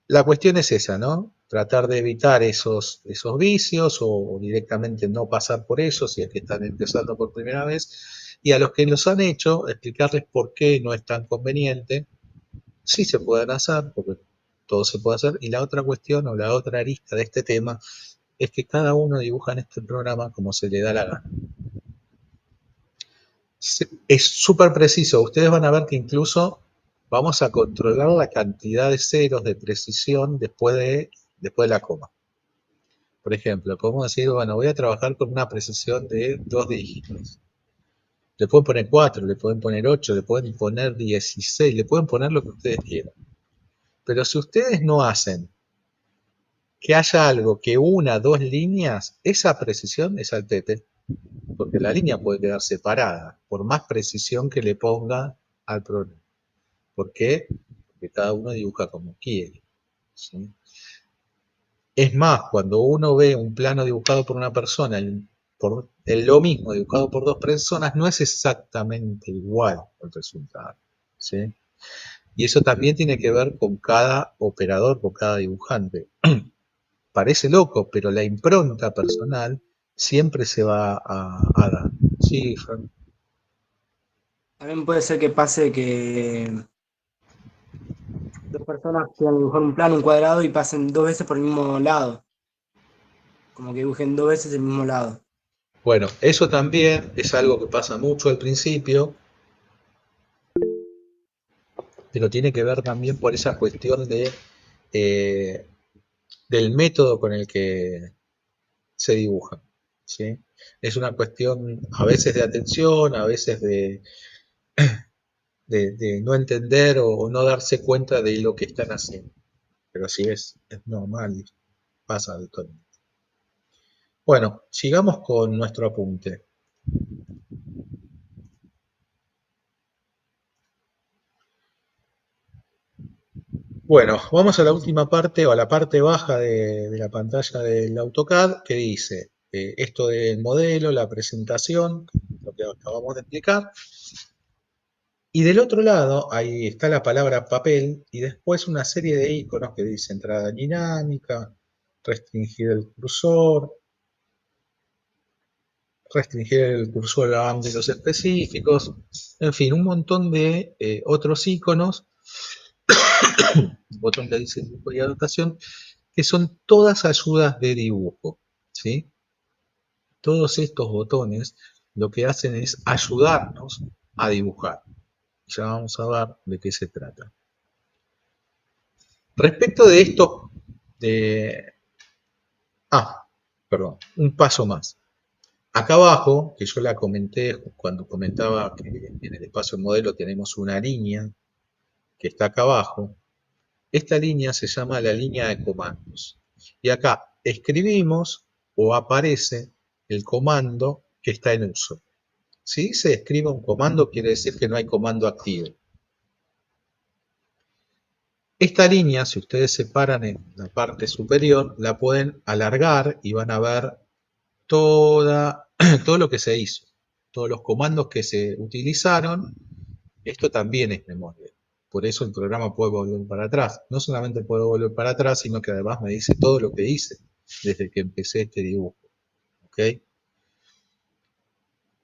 La cuestión es esa, ¿no? Tratar de evitar esos vicios o directamente no pasar por eso si es que están empezando por primera vez. Y a los que los han hecho, explicarles por qué no es tan conveniente. Sí se pueden hacer, porque todo se puede hacer. Y la otra cuestión o la otra arista de este tema es que cada uno dibuja en este programa como se le da la gana. Es súper preciso. Ustedes van a ver que incluso vamos a controlar la cantidad de ceros de precisión después de la coma. Por ejemplo, podemos decir, bueno, voy a trabajar con una precisión de 2 dígitos. Le pueden poner 4, le pueden poner 8, le pueden poner 16, le pueden poner lo que ustedes quieran. Pero si ustedes no hacen que haya algo que una, dos líneas, esa precisión es al tete. Porque la línea puede quedar separada, por más precisión que le ponga al problema. ¿Por qué? Porque cada uno dibuja como quiere. ¿Sí? Es más, cuando uno ve un plano dibujado por una persona y lo mismo dibujado por dos personas, no es exactamente igual el resultado. ¿Sí? Y eso también tiene que ver con cada operador, con cada dibujante. Parece loco, pero la impronta personal siempre se va a dar. Sí, Fran. También puede ser que pase que dos personas quieran dibujar un plano, un cuadrado y pasen dos veces por el mismo lado. Como que dibujen dos veces el mismo lado. Bueno, eso también es algo que pasa mucho al principio, pero tiene que ver también por esa cuestión eh, del método con el que se dibuja. ¿Sí? Es una cuestión a veces de atención, a veces de no entender o no darse cuenta de lo que están haciendo. Pero sí es normal y pasa de todo. Bueno, sigamos con nuestro apunte. Bueno, vamos a la última parte o a la parte baja de la pantalla del AutoCAD que dice esto del modelo, la presentación, lo que acabamos de explicar. Y del otro lado, ahí está la palabra papel y después una serie de iconos que dice entrada dinámica, restringir el cursor a ámbitos específicos, en fin, un montón de otros iconos, un botón que dice dibujo y anotación, que son todas ayudas de dibujo, ¿sí? Todos estos botones lo que hacen es ayudarnos a dibujar. Ya vamos a ver de qué se trata. Respecto de esto, perdón, un paso más. Acá abajo, que yo la comenté cuando comentaba que en el espacio modelo tenemos una línea que está acá abajo, esta línea se llama la línea de comandos. Y acá escribimos o aparece el comando que está en uso. Si se escribe un comando, quiere decir que no hay comando activo. Esta línea, si ustedes se paran en la parte superior, la pueden alargar y van a ver todo lo que se hizo, todos los comandos que se utilizaron. Esto también es memoria. Por eso el programa puede volver para atrás. No solamente puede volver para atrás, sino que además me dice todo lo que hice desde que empecé este dibujo. ¿Ok?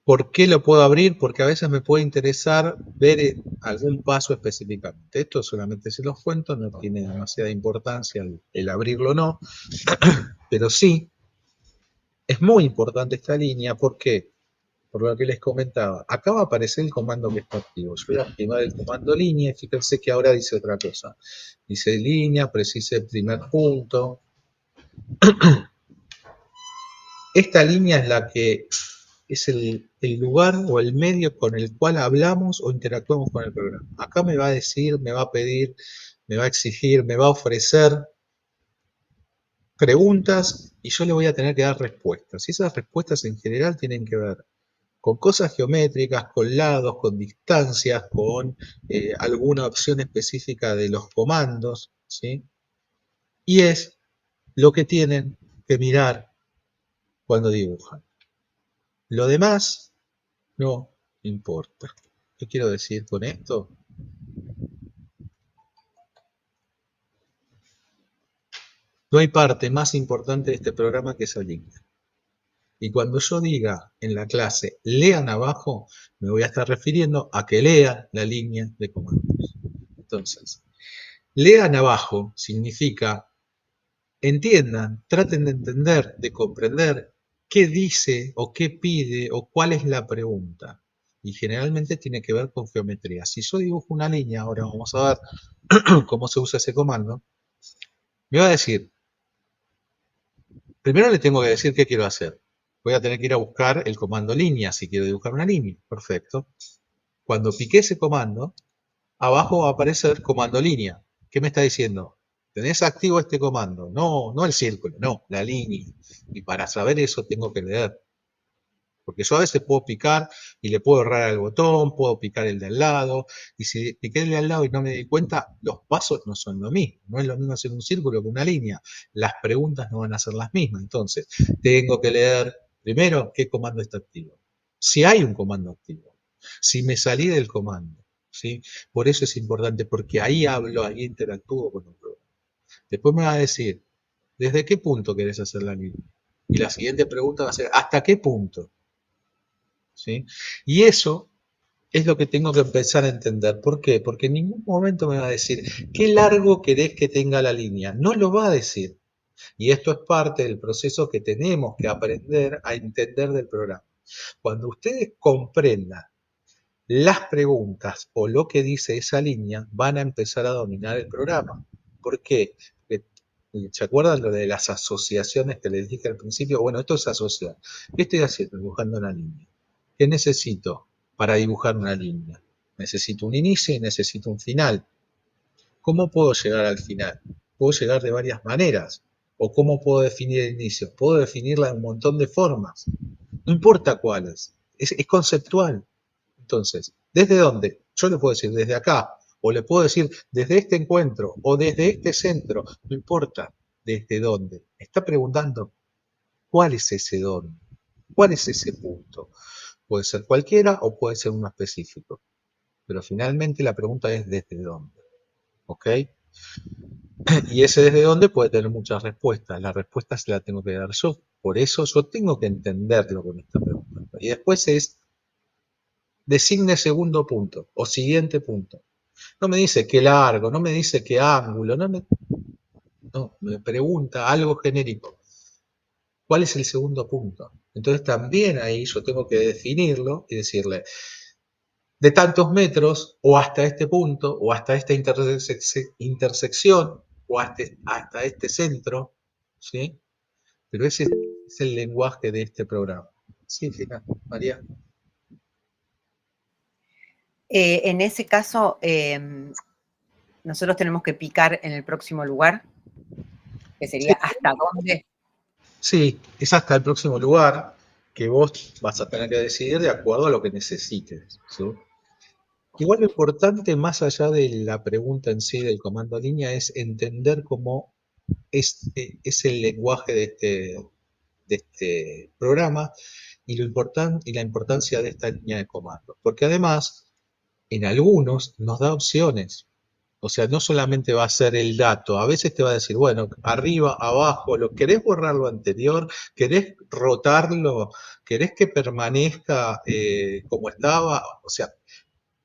¿Por qué lo puedo abrir? Porque a veces me puede interesar ver algún paso específicamente. Esto solamente se los cuento, no tiene demasiada importancia el abrirlo o no, pero sí, es muy importante esta línea. ¿Por qué? Por lo que les comentaba. Acá va a aparecer el comando que está activo. Yo voy a activar el comando línea y fíjense que ahora dice otra cosa. Dice línea, precise el primer punto. Esta línea es la que es el lugar o el medio con el cual hablamos o interactuamos con el programa. Acá me va a decir, me va a pedir, me va a exigir, me va a ofrecer preguntas y yo le voy a tener que dar respuestas. Y esas respuestas en general tienen que ver con cosas geométricas, con lados, con distancias, con alguna opción específica de los comandos, ¿sí? Y es lo que tienen que mirar cuando dibujan. Lo demás no importa. ¿Qué quiero decir con esto? No hay parte más importante de este programa que esa línea. Y cuando yo diga en la clase lean abajo, me voy a estar refiriendo a que lean la línea de comandos. Entonces, lean abajo significa entiendan, traten de entender, de comprender qué dice o qué pide o cuál es la pregunta. Y generalmente tiene que ver con geometría. Si yo dibujo una línea, ahora vamos a ver cómo se usa ese comando, me va a decir, Primero le tengo que decir qué quiero hacer. Voy a tener que ir a buscar el comando línea si quiero dibujar una línea. Perfecto. Cuando piqué ese comando, abajo va a aparecer comando línea. ¿Qué me está diciendo? Tenés activo este comando. No, no el círculo, no, la línea. Y para saber eso tengo que leer. Porque yo a veces puedo picar y le puedo errar al botón, puedo picar el de al lado, y si piqué el de al lado y no me di cuenta, los pasos no son lo mismo. No es lo mismo hacer un círculo que una línea. Las preguntas no van a ser las mismas. Entonces, tengo que leer primero qué comando está activo. Si hay un comando activo. Si me salí del comando. ¿Sí? Por eso es importante, porque ahí hablo, ahí interactúo con el programa. Después me va a decir, ¿desde qué punto querés hacer la línea? Y la siguiente pregunta va a ser, ¿hasta qué punto? ¿Sí? Y eso es lo que tengo que empezar a entender. ¿Por qué? Porque en ningún momento me va a decir, ¿qué largo querés que tenga la línea? No lo va a decir. Y esto es parte del proceso que tenemos que aprender a entender del programa. Cuando ustedes comprendan las preguntas o lo que dice esa línea, van a empezar a dominar el programa. ¿Por qué? Porque, ¿se acuerdan lo de las asociaciones que les dije al principio? Bueno, esto es asociar. ¿Qué estoy haciendo? Dibujando una línea. ¿Qué necesito para dibujar una línea? Necesito un inicio y necesito un final. ¿Cómo puedo llegar al final? Puedo llegar de varias maneras. ¿O cómo puedo definir el inicio? Puedo definirla de un montón de formas. No importa cuáles. Es conceptual. Entonces, ¿desde dónde? Yo le puedo decir desde acá, o le puedo decir desde este encuentro, o desde este centro, no importa desde dónde. Está preguntando cuál es ese dónde, cuál es ese punto. Puede ser cualquiera o puede ser uno específico, pero finalmente la pregunta es desde dónde, ¿ok? Y ese desde dónde puede tener muchas respuestas. La respuesta se la tengo que dar yo. Por eso yo tengo que entender lo que me está preguntando. Y después es designe segundo punto o siguiente punto. No me dice qué largo, no me dice qué ángulo, no, me pregunta algo genérico. ¿Cuál es el segundo punto? Entonces también ahí yo tengo que definirlo y decirle, de tantos metros, o hasta este punto, o hasta esta intersección, o hasta este centro, ¿sí? Pero ese es el lenguaje de este programa. Sí, fíjate, María. En ese caso, nosotros tenemos que picar en el próximo lugar, que Sí, sería hasta dónde. sí, es hasta el próximo lugar que vos vas a tener que decidir de acuerdo a lo que necesites, ¿sí? Igual lo importante, más allá de la pregunta en sí del comando línea, es entender cómo es el lenguaje de este programa y, y la importancia de esta línea de comando. Porque además, en algunos nos da opciones. O sea, no solamente va a ser el dato, a veces te va a decir, bueno, arriba, abajo, ¿querés borrar lo anterior? ¿Querés rotarlo? ¿Querés que permanezca como estaba? O sea,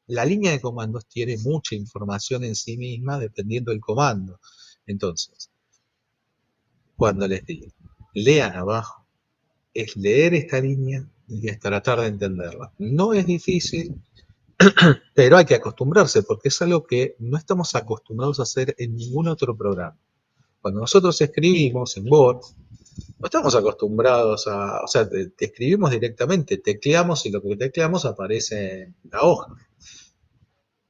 la línea de comandos tiene mucha información en sí misma dependiendo del comando. Entonces, cuando les digo, lean abajo, es leer esta línea y es tratar de entenderla. No es difícil, pero hay que acostumbrarse porque es algo que no estamos acostumbrados a hacer en ningún otro programa. Cuando nosotros escribimos en Word, no estamos acostumbrados o sea, te escribimos directamente, tecleamos y lo que tecleamos aparece en la hoja.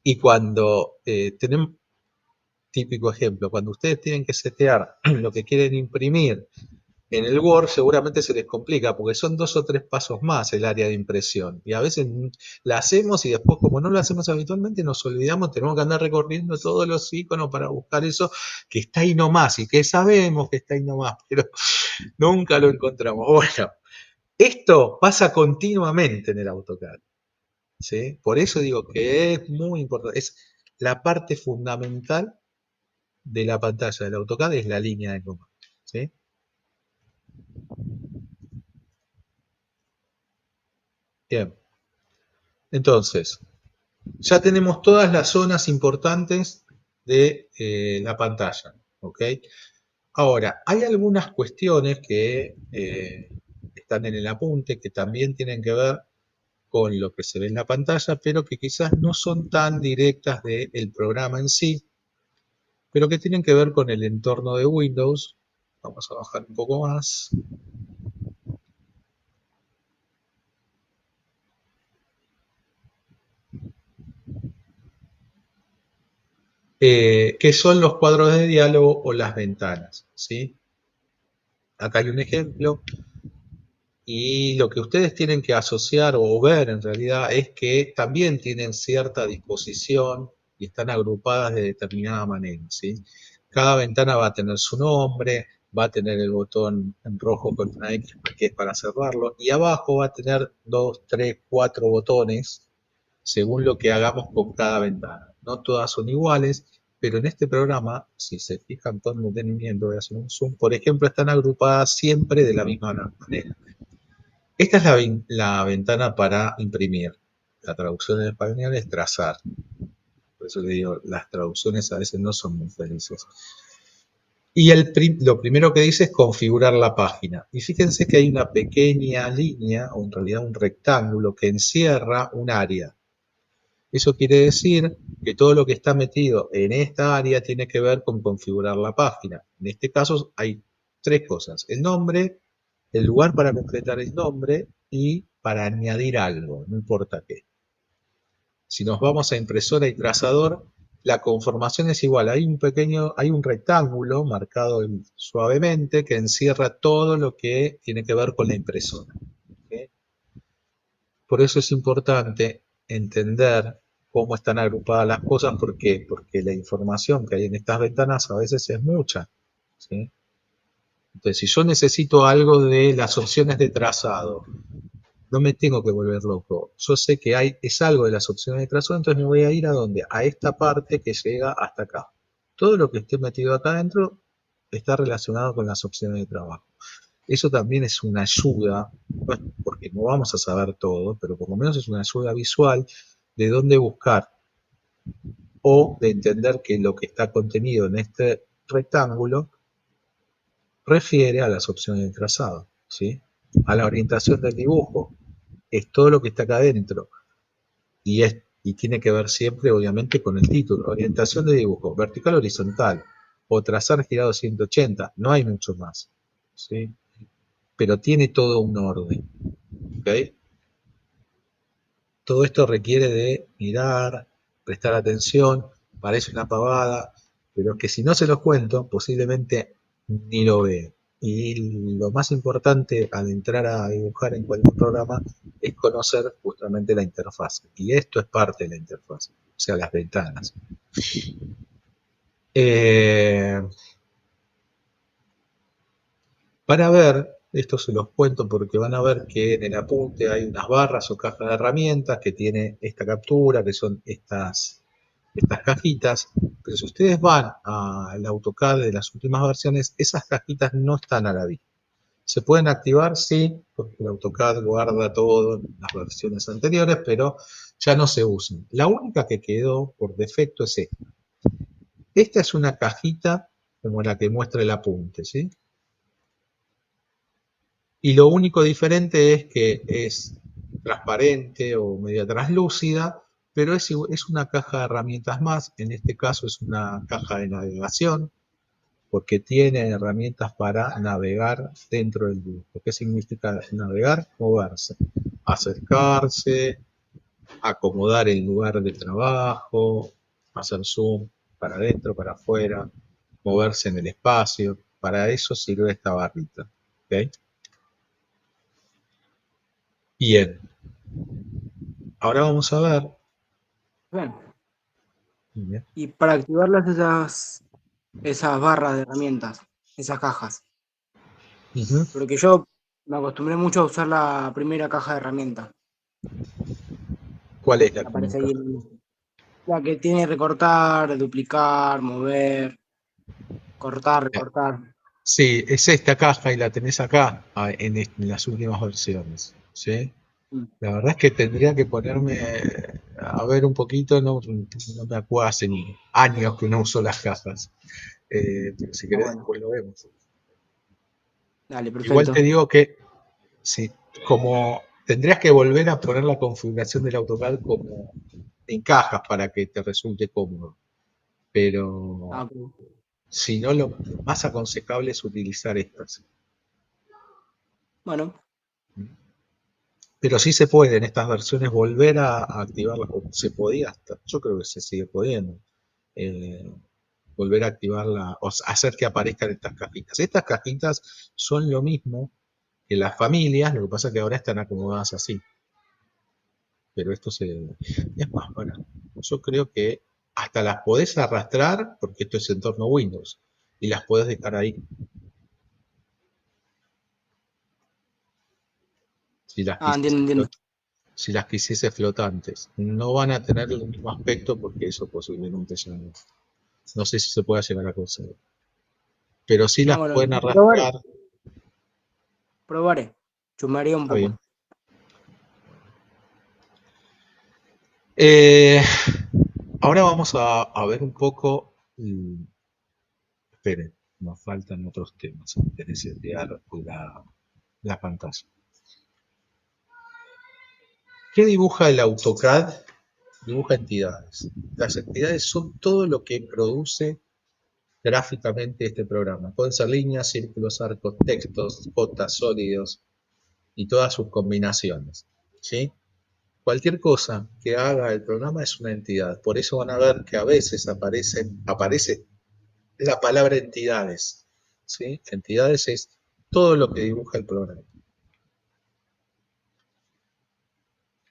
Y cuando tenemos, típico ejemplo, cuando ustedes tienen que setear lo que quieren imprimir en el Word, seguramente se les complica porque son 2 o 3 pasos más el área de impresión. Y a veces la hacemos y después, como no lo hacemos habitualmente, nos olvidamos, tenemos que andar recorriendo todos los iconos para buscar eso que está ahí nomás y que sabemos que está ahí nomás, pero nunca lo encontramos. Bueno, esto pasa continuamente en el AutoCAD, ¿sí? Por eso digo que es muy importante, es la parte fundamental de la pantalla del AutoCAD es la línea de comando, ¿sí? Bien, entonces, ya tenemos todas las zonas importantes de la pantalla, ¿ok? Ahora, hay algunas cuestiones que están en el apunte que también tienen que ver con lo que se ve en la pantalla, pero que quizás no son tan directas del programa en sí, pero que tienen que ver con el entorno de Windows, Vamos a bajar un poco más. ¿Qué son los cuadros de diálogo o las ventanas? ¿Sí? Acá hay un ejemplo. Y lo que ustedes tienen que asociar o ver en realidad es que también tienen cierta disposición y están agrupadas de determinada manera, ¿sí? Cada ventana va a tener su nombre, va a tener el botón en rojo con una X que es para cerrarlo, y abajo va a tener 2, 3, 4 botones según lo que hagamos con cada ventana. No todas son iguales, pero en este programa, si se fijan con detenimiento, voy a hacer un zoom, por ejemplo, están agrupadas siempre de la misma manera. Esta es la ventana para imprimir. La traducción en español es trazar. Por eso le digo, las traducciones a veces no son muy felices. Y lo primero que dice es configurar la página. Y fíjense que hay una pequeña línea, o en realidad un rectángulo, que encierra un área. Eso quiere decir que todo lo que está metido en esta área tiene que ver con configurar la página. En este caso hay tres cosas: el nombre, el lugar para completar el nombre y para añadir algo, no importa qué. Si nos vamos a impresora y trazador, la conformación es igual. Hay un rectángulo marcado suavemente que encierra todo lo que tiene que ver con la impresora. ¿Okay? Por eso es importante entender cómo están agrupadas las cosas. ¿Por qué? Porque la información que hay en estas ventanas a veces es mucha, ¿sí? Entonces, si yo necesito algo de las opciones de trazado, no me tengo que volver loco. Yo sé que es algo de las opciones de trazado, entonces me voy a ir a dónde? A esta parte que llega hasta acá. Todo lo que esté metido acá adentro está relacionado con las opciones de trabajo. Eso también es una ayuda, porque no vamos a saber todo, pero por lo menos es una ayuda visual de dónde buscar o de entender que lo que está contenido en este rectángulo refiere a las opciones de trazado, ¿sí? A la orientación del dibujo. Es todo lo que está acá adentro y tiene que ver siempre, obviamente, con el título. Orientación de dibujo, vertical, horizontal, o trazar girado 180, no hay mucho más, ¿sí? Pero tiene todo un orden, ¿ok? Todo esto requiere de mirar, prestar atención, parece una pavada, pero que si no se los cuento, posiblemente ni lo ve. Y lo más importante al entrar a dibujar en cualquier programa es conocer justamente la interfaz. Y esto es parte de la interfaz, o sea, las ventanas. Para ver, esto se los cuento porque van a ver que en el apunte hay unas barras o cajas de herramientas que tiene esta captura, que son estas cajitas, pero si ustedes van al AutoCAD de las últimas versiones, esas cajitas no están a la vista. Se pueden activar, sí, porque el AutoCAD guarda todo en las versiones anteriores, pero ya no se usan. La única que quedó por defecto es esta. Esta es una cajita como la que muestra el apunte, ¿sí? Y lo único diferente es que es transparente o media translúcida, pero es una caja de herramientas más. En este caso es una caja de navegación, porque tiene herramientas para navegar dentro del dibujo. ¿Qué significa navegar? Moverse, acercarse, acomodar el lugar de trabajo, hacer zoom para adentro, para afuera, moverse en el espacio. Para eso sirve esta barrita. ¿Okay? Bien, ahora vamos a ver. Bien. Bien. Y para activarlas esas barras de herramientas, esas cajas. Ujú. Porque yo me acostumbré mucho a usar la primera caja de herramientas. ¿Cuál es la Aparece primera? ahí la que tiene recortar, duplicar, mover, cortar, recortar. Sí, es esta caja y la tenés acá en las últimas versiones. ¿Sí? Mm. La verdad es que tendría que ponerme a ver un poquito, no me acuerdo, hace años que no uso las cajas. Pero si Ah, querés bueno, después lo vemos. dale, Igual te perfecto. digo que sí, como tendrías que volver a poner la configuración del AutoCAD como en cajas para que te resulte cómodo. Ah, Pero ok. Si no, lo más aconsejable es utilizar estas. Bueno, Pero sí se puede en estas versiones volver a activarlas, o se podía hasta, yo creo que se sigue pudiendo, eh, volver a activarla, o hacer que aparezcan estas cajitas. Estas cajitas son lo mismo que las familias, lo que pasa es que ahora están acomodadas así. Pero esto es más, bueno, yo creo que hasta las podés arrastrar, porque esto es entorno Windows, y las podés dejar ahí. Si las entiendo, quisieses entiendo. si las quisiese flotantes. No van a tener el mismo aspecto porque eso posiblemente ya no sé si se pueda llegar a conseguir. Pero sí No, las bueno, pueden probaré, arrastrar. probaré. Chumaría un Está poco. bien. Eh, ahora vamos a ver un poco. Esperen, nos faltan otros temas antes de setear la pantalla. ¿Qué dibuja el AutoCAD? Dibuja entidades. Las entidades son todo lo que produce gráficamente este programa. Pueden ser líneas, círculos, arcos, textos, cotas, sólidos y todas sus combinaciones. ¿Sí? Cualquier cosa que haga el programa es una entidad. Por eso van a ver que a veces aparece la palabra entidades. ¿Sí? Entidades es todo lo que dibuja el programa.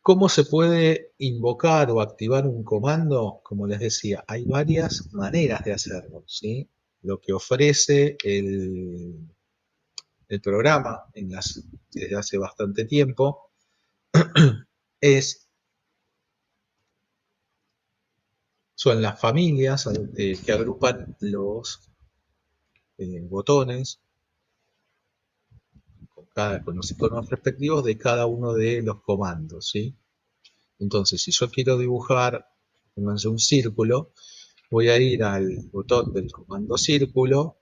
¿Cómo se puede invocar o activar un comando? Como les decía, hay varias maneras de hacerlo, ¿sí? Lo que ofrece el programa desde hace bastante tiempo son las familias que agrupan los botones con los iconos respectivos de cada uno de los comandos, ¿sí? Entonces, si yo quiero dibujar, pónganse un círculo, voy a ir al botón del comando círculo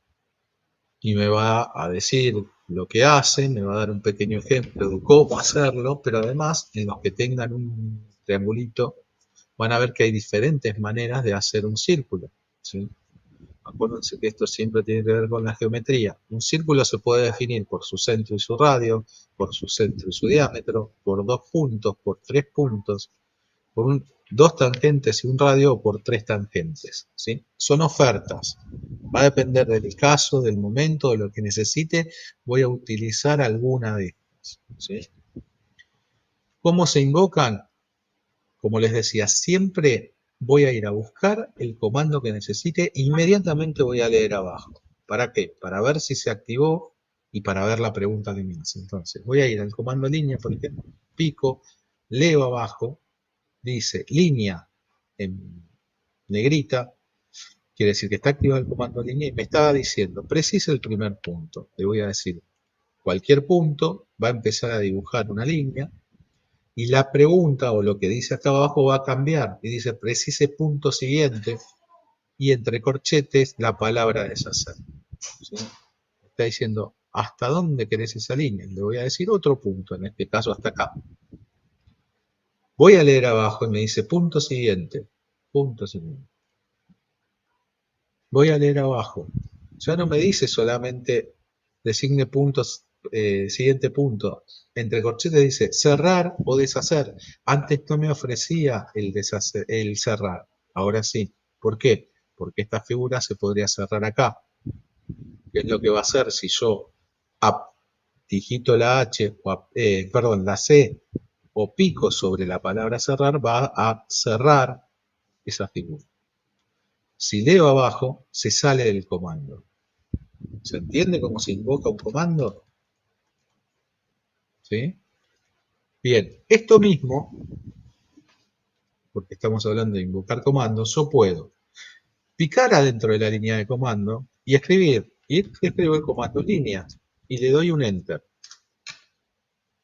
y me va a decir lo que hace, me va a dar un pequeño ejemplo de cómo hacerlo, pero además, en los que tengan un triangulito, van a ver que hay diferentes maneras de hacer un círculo, ¿sí? Acuérdense que esto siempre tiene que ver con la geometría. Un círculo se puede definir por su centro y su radio, por su centro y su diámetro, por 2 puntos, por 3 puntos, por dos tangentes y un radio o por 3 tangentes. ¿Sí? Son ofertas. Va a depender del caso, del momento, de lo que necesite. Voy a utilizar alguna de estas. ¿Sí? ¿Cómo se invocan? Como les decía, siempre voy a ir a buscar el comando que necesite e inmediatamente voy a leer abajo. ¿Para qué? Para ver si se activó y para ver la pregunta que me hace. Entonces, voy a ir al comando línea, por ejemplo, pico, leo abajo, dice línea en negrita, quiere decir que está activado el comando línea y me estaba diciendo, precisa el primer punto. Le voy a decir, cualquier punto va a empezar a dibujar una línea y la pregunta o lo que dice acá abajo va a cambiar y dice precise punto siguiente y entre corchetes la palabra deshacer. ¿Sí? Está diciendo hasta dónde querés esa línea. Le voy a decir otro punto, en este caso hasta acá. Voy a leer abajo y me dice punto siguiente. Punto siguiente. Voy a leer abajo. Ya no me dice solamente designe puntos, siguiente punto. Entre corchetes dice cerrar o deshacer. Antes no me ofrecía el cerrar. Ahora sí. ¿Por qué? Porque esta figura se podría cerrar acá. ¿Qué es lo que va a hacer si yo digito la H, perdón, la C o pico sobre la palabra cerrar? Va a cerrar esa figura. Si leo abajo, se sale del comando. ¿Se entiende cómo se invoca un comando? ¿Sí? Bien, esto mismo, porque estamos hablando de invocar comandos, yo puedo picar adentro de la línea de comando y escribir. Y escribo el comando línea y le doy un enter.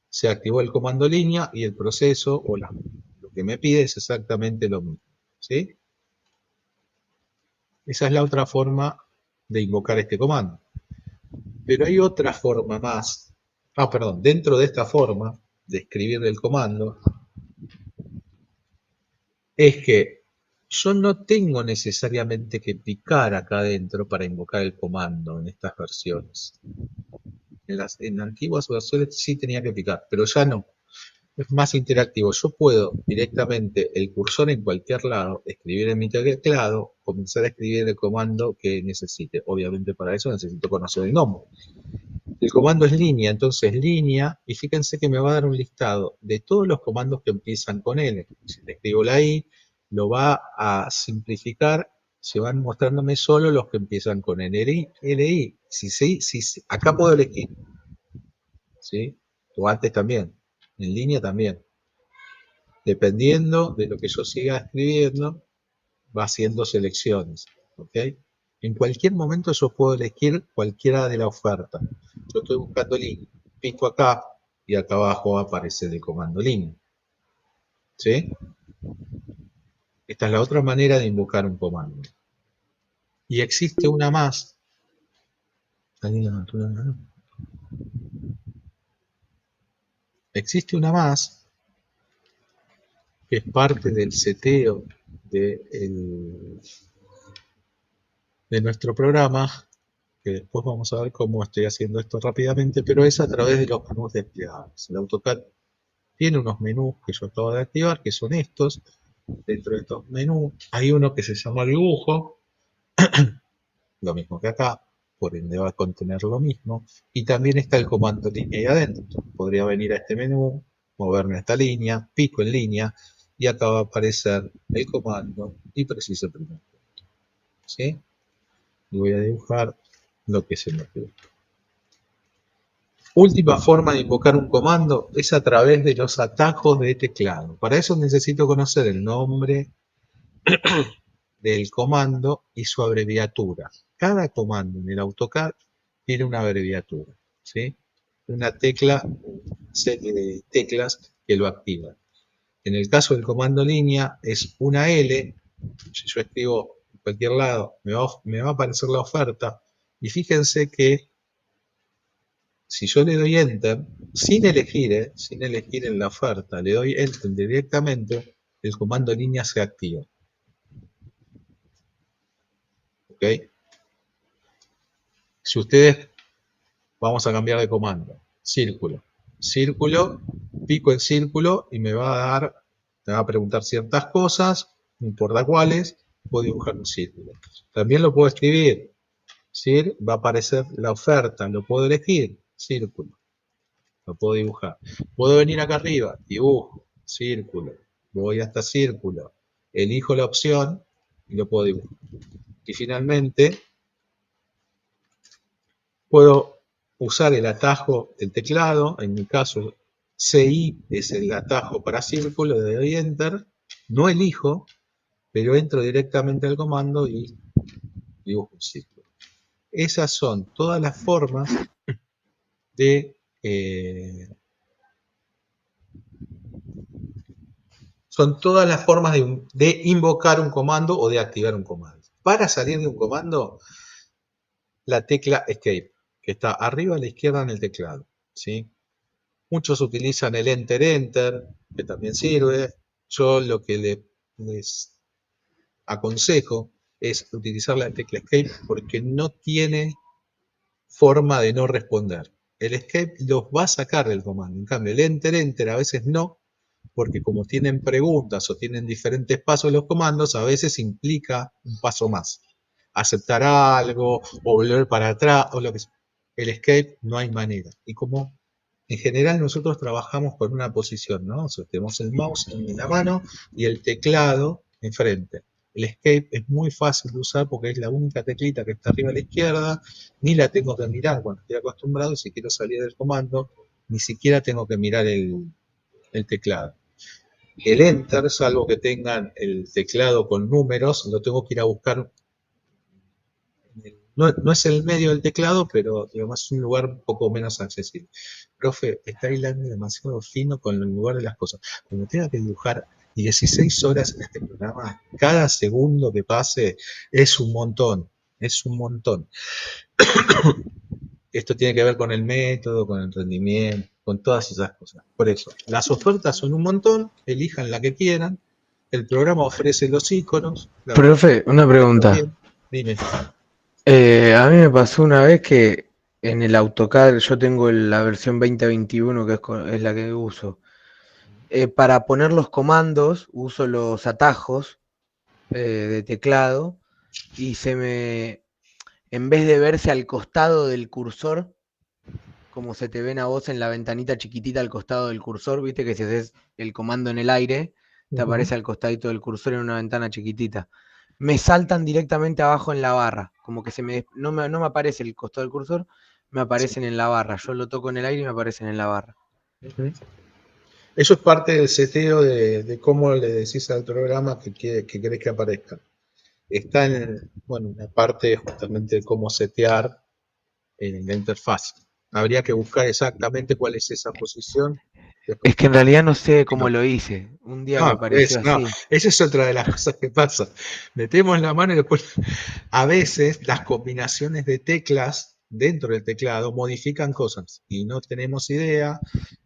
Se activó el comando línea y el proceso o lo que me pide es exactamente lo mismo. ¿Sí? Esa es la otra forma de invocar este comando. Pero hay otra forma más. Perdón, dentro de esta forma de escribir el comando, es que Yo no tengo necesariamente que picar acá adentro para invocar el comando en estas versiones. En antiguas versiones sí tenía que picar, pero ya no. Es más interactivo. Yo puedo directamente el cursor en cualquier lado, escribir en mi teclado, comenzar a escribir el comando que necesite. Obviamente para eso necesito conocer el nombre. El comando es línea, entonces línea, y fíjense que me va a dar un listado de todos los comandos que empiezan con L. Si le escribo la I, lo va a simplificar, se van mostrándome solo los que empiezan con LI. Acá puedo elegir, ¿sí? O antes también, en línea también. Dependiendo de lo que yo siga escribiendo, va haciendo selecciones, ¿ok? En cualquier momento yo puedo elegir cualquiera de la oferta. Yo estoy buscando línea, pico acá y acá abajo va a aparecer el comando línea, ¿sí? Esta es la otra manera de invocar un comando. Y existe una más. Existe una más que es parte del seteo de nuestro programa, que después vamos a ver cómo estoy haciendo esto rápidamente, pero es a través de los menús desplegables. El AutoCAD tiene unos menús que yo acabo de activar, que son estos. Dentro de estos menús hay uno que se llama dibujo, lo mismo que acá, por ende va a contener lo mismo. Y también está el comando línea ahí adentro. Podría venir a este menú, moverme a esta línea, pico en línea, y acá va a aparecer el comando y preciso el primer punto. ¿Sí? Y voy a dibujar lo que se me ocurre. Última forma de invocar un comando es a través de los atajos de teclado. Para eso necesito conocer el nombre del comando y su abreviatura. Cada comando en el AutoCAD tiene una abreviatura, ¿sí? Una tecla, serie de teclas que lo activan. En el caso del comando línea es una L. Si yo escribo en cualquier lado, me va a aparecer la oferta. Y fíjense que si yo le doy Enter, sin elegir en la oferta, le doy Enter directamente, el comando línea se activa. ¿Ok? Si ustedes, vamos a cambiar de comando, círculo, círculo, pico en círculo y me va a preguntar ciertas cosas, no importa cuáles, puedo dibujar un círculo. También lo puedo escribir, ¿sí? Va a aparecer la oferta, lo puedo elegir, círculo. Lo puedo dibujar. Puedo venir acá arriba, dibujo, círculo, voy hasta círculo, elijo la opción y lo puedo dibujar. Y finalmente, puedo usar el atajo del teclado, en mi caso CI es el atajo para círculo, le doy Enter, no elijo, pero entro directamente al comando y dibujo un círculo. Esas son todas las formas de de invocar un comando o de activar un comando. Para salir de un comando, la tecla Escape, que está arriba a la izquierda en el teclado, ¿sí? Muchos utilizan el Enter, que también sirve. Yo lo que les aconsejo es utilizar la tecla Escape porque no tiene forma de no responder. El Escape los va a sacar del comando. En cambio, el Enter a veces no, porque como tienen preguntas o tienen diferentes pasos los comandos, a veces implica un paso más. Aceptar algo o volver para atrás o lo que sea. El escape no hay manera. Y como en general nosotros trabajamos con una posición, ¿no? O sea, tenemos el mouse en la mano y el teclado enfrente. El escape es muy fácil de usar porque es la única teclita que está arriba a la izquierda, ni la tengo que mirar cuando estoy acostumbrado, y si quiero salir del comando, ni siquiera tengo que mirar el teclado. El Enter, salvo que tengan el teclado con números, lo tengo que ir a buscar. No es el medio del teclado, pero digamos, es un lugar un poco menos accesible. Profe, está hilando demasiado fino con el lugar de las cosas. Cuando tenga que dibujar 16 horas en este programa, cada segundo que pase es un montón. Es un montón. Esto tiene que ver con el método, con el rendimiento, con todas esas cosas. Por eso, las ofertas son un montón, elijan la que quieran, El programa ofrece los iconos. Profe, una pregunta. Dime. A mí me pasó una vez que en el AutoCAD, yo tengo la versión 2021 que es la que uso. Para poner los comandos uso los atajos de teclado y en vez de verse al costado del cursor, como se te ven a vos en la ventanita chiquitita al costado del cursor, viste que si haces el comando en el aire, te aparece al costadito del cursor en una ventana chiquitita. Me saltan directamente abajo en la barra, como que no me aparece el costado del cursor, me aparecen en la barra. Yo lo toco en el aire y me aparecen en la barra. Eso es parte del seteo de cómo le decís al programa que querés que aparezca. Está en la parte justamente de cómo setear en la interfaz. Habría que buscar exactamente cuál es esa posición. Es que en realidad no sé cómo lo hice. Un día me apareció No, así. esa es otra de las cosas que pasa. Metemos la mano y después, a veces, las combinaciones de teclas dentro del teclado modifican cosas y no tenemos idea,